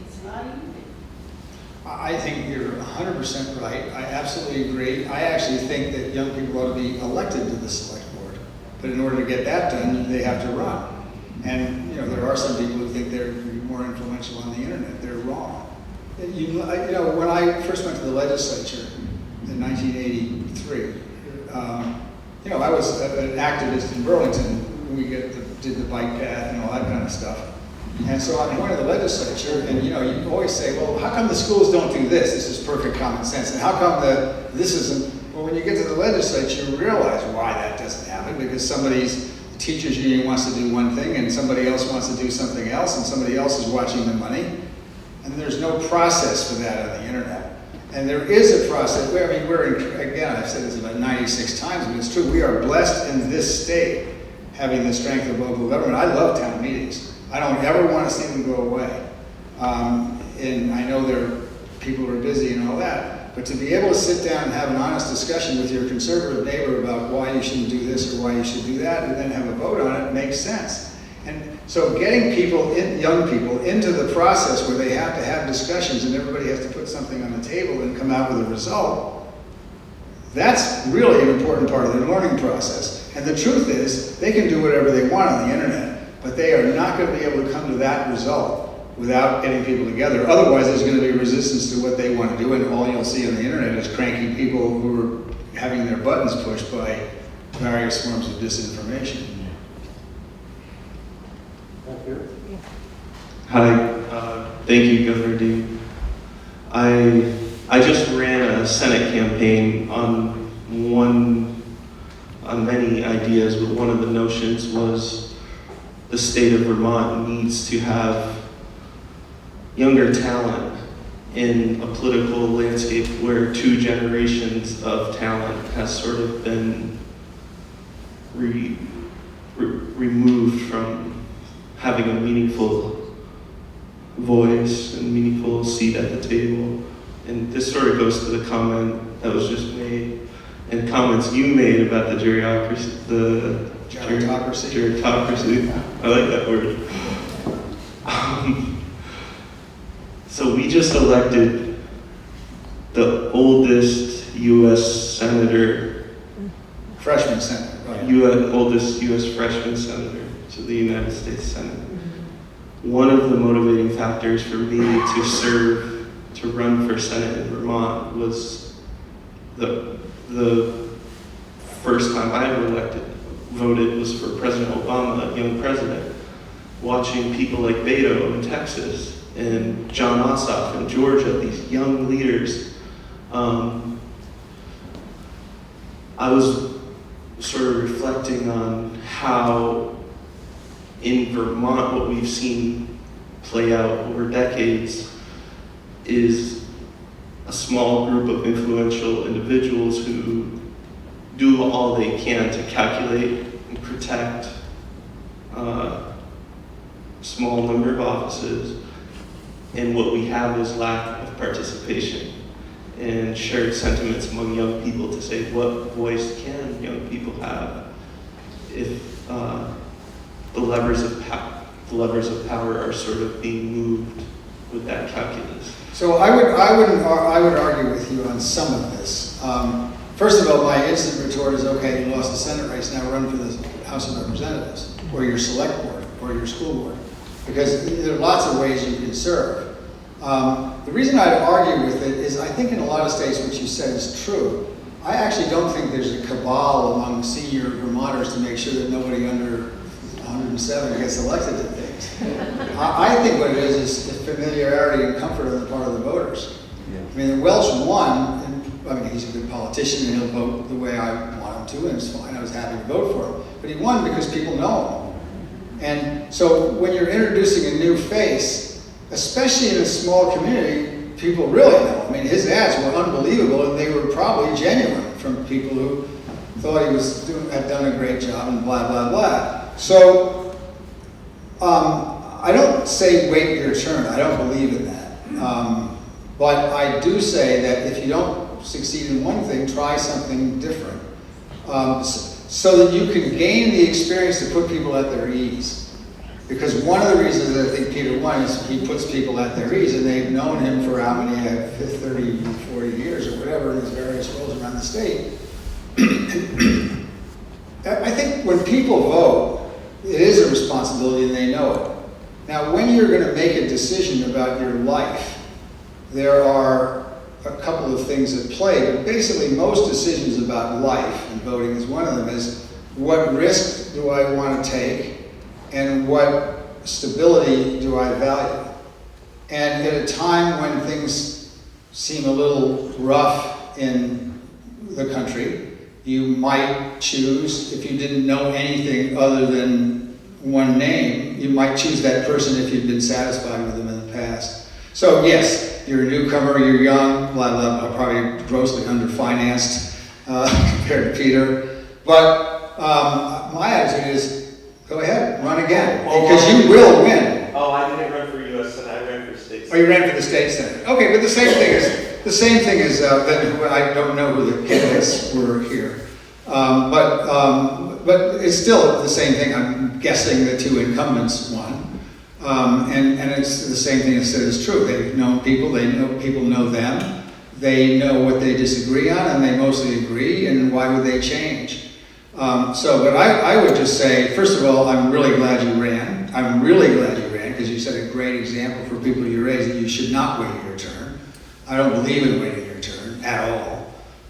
[SPEAKER 3] I think you're 100% right. I absolutely agree. I actually think that young people ought to be elected to the select board. But in order to get that done, they have to run. And, you know, there are some people who think they're more influential on the internet. They're wrong. You know, when I first went to the legislature in 1983, you know, I was an activist in Burlington. We did the bike path and all that kind of stuff. And so I'm going to the legislature, and you know, you always say, well, how come the schools don't do this? This is perfect common sense. And how come this isn't? Well, when you get to the legislature, you realize why that doesn't happen, because somebody's the teachers union wants to do one thing and somebody else wants to do something else and somebody else is watching the money. And there's no process for that on the internet. And there is a process, again, I've said this about 96 times, but it's true, we are blessed in this state having the strength of local government. I love town meetings. I don't ever want to see them go away. And I know there are people who are busy and all that, but to be able to sit down and have an honest discussion with your conservative neighbor about why you shouldn't do this or why you should do that, and then have a vote on it makes sense. And so getting young people into the process where they have to have discussions and everybody has to put something on the table and come out with a result, that's really an important part of their learning process. And the truth is, they can do whatever they want on the internet, but they are not going to be able to come to that result without getting people together. Otherwise, there's going to be resistance to what they want to do, and all you'll see on the internet is cranky people who are having their buttons pushed by various forms of disinformation.
[SPEAKER 7] Thank you.
[SPEAKER 11] Hi, thank you, Governor Dean. I just ran a Senate campaign on many ideas, but one of the notions was the state of Vermont needs to have younger talent in a political landscape where 2 generations of talent has sort of been removed from having a meaningful voice and meaningful seat at the table. And this sort of goes to the comment that was just made and comments you made about the gerontocracy. Gerontocracy. I like that word. So we just elected the oldest U.S. senator.
[SPEAKER 3] Freshman senator. Right.
[SPEAKER 11] Oldest U.S. freshman senator to the United States Senate. One of the motivating factors for me to run for Senate in Vermont was the first time I ever voted was for President Obama, a young president, watching people like Beto in Texas and John Ossoff in Georgia, these young leaders. I was sort of reflecting on how in Vermont what we've seen play out over decades is a small group of influential individuals who do all they can to calculate and protect a small number of offices, and what we have is lack of participation and shared sentiments among young people to say, what voice can young people have if the levers of power are sort of being moved with that calculus?
[SPEAKER 3] So I would argue with you on some of this. First of all, my instant retort is, okay, you lost the Senate race, now run for the House of Representatives, or your select board, or your school board, because there are lots of ways you can serve. The reason I'd argue with it is I think in a lot of states what you said is true. I actually don't think there's a cabal among senior Vermonters to make sure that nobody under 107 gets elected to things. I think what it is familiarity and comfort on the part of the voters. Yeah. I mean, Welch won, and he's a good politician and he'll vote the way I want him to, and it's fine, I was happy to vote for him. But he won because people know him. And so when you're introducing a new face, especially in a small community, people really know. I mean, his ads were unbelievable, and they were probably genuine from people who thought he had done a great job and blah, blah, blah. So I don't say wait your turn. I don't believe in that. But I do say that if you don't succeed in one thing, try something different. So that you can gain the experience to put people at their ease. Because one of the reasons I think Peter won is he puts people at their ease, and they've known him for how many, 30, 40 years or whatever in his various roles around the state. I think when people vote, it is a responsibility and they know it. Now, when you're going to make a decision about your life, there are a couple of things at play, but basically most decisions about life, and voting is one of them, is what risk do I want to take? And what stability do I value? And at a time when things seem a little rough in the country, you might choose, if you didn't know anything other than one name, you might choose that person if you'd been satisfied with them in the past. So yes, you're a newcomer, you're young, blah, blah, blah, probably grossly underfinanced compared to Peter. But my attitude is, go ahead, run again, because you will win.
[SPEAKER 11] Oh, I didn't run for U.S. Senate, I ran for state Senate.
[SPEAKER 3] Oh, you ran for the state Senate. Okay, but the same thing is that I don't know who the candidates were here. But it's still the same thing. I'm guessing the two incumbents won. And it's the same thing as true. They've known people, people know them, they know what they disagree on, and they mostly agree, and why would they change? But I would just say, first of all, I'm really glad you ran. I'm really glad you ran, because you set a great example for people your age that you should not wait your turn. I don't believe in waiting your turn at all.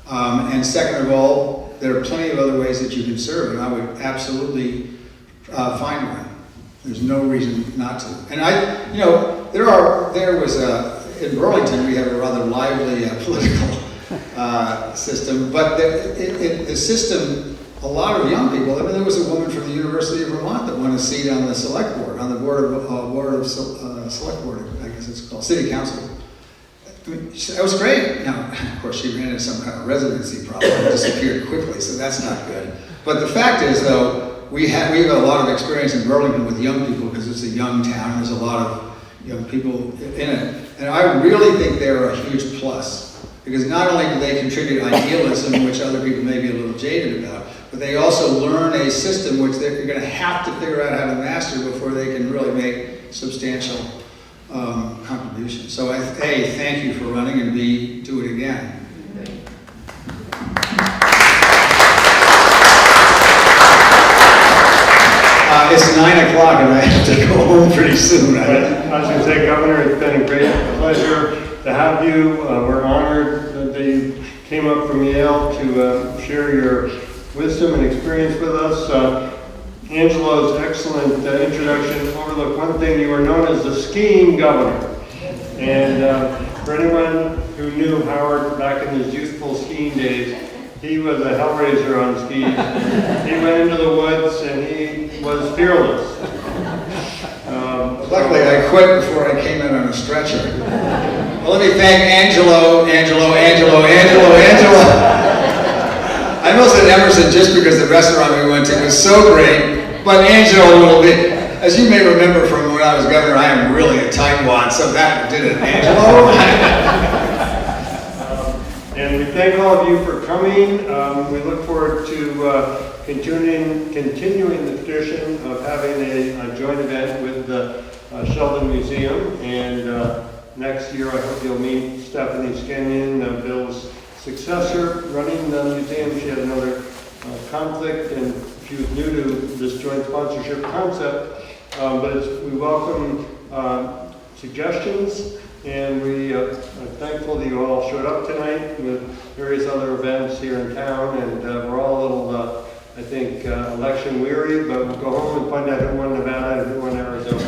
[SPEAKER 3] And second of all, there are plenty of other ways that you can serve, and I would absolutely find one. There's no reason not to. And in Burlington, we have a rather lively political system, but the system, a lot of young people, there was a woman from the University of Vermont that won a seat on the select board, on the board of select board, I guess it's called, city council. I mean, that was great. Now, of course, she ran into some kind of residency problem and disappeared quickly, so that's not good. But the fact is, though, we have a lot of experience in Burlington with young people because it's a young town. There's a lot of young people in it. And I really think they're a huge plus because not only do they contribute idealism, which other people may be a little jaded about, but they also learn a system which they're going to have to figure out how to master before they can really make substantial contributions. So A, thank you for running, and B, do it again. It's 9 o'clock and I have to go home pretty soon.
[SPEAKER 7] I was going to say, Governor, it's been a great pleasure to have you. We're honored that you came up from Yale to share your wisdom and experience with us. Angelo's excellent introduction overlooked one thing. You were known as the skiing governor. And for anyone who knew Howard back in his youthful skiing days, he was a hellraiser on skis. He went into the woods and he was fearless.
[SPEAKER 3] Luckily, I quit before I came in on a stretcher. Well, let me thank Angelo. I almost said Emerson just because the restaurant we went to was so great, but Angelo will be. As you may remember from when I was governor, I am really a tightwad, so that did it. Angelo?
[SPEAKER 7] And we thank all of you for coming. We look forward to continuing the tradition of having a joint event with the Sheldon Museum. And next year, I hope you'll meet Stephanie Skenyon, Bill's successor running the museum. She had another conflict, and she was new to this joint sponsorship concept. But we welcome suggestions. And we are thankful that you all showed up tonight with various other events here in town. And we're all a little, I think, election weary, but we'll go home and find out who won Nevada and who won Arizona.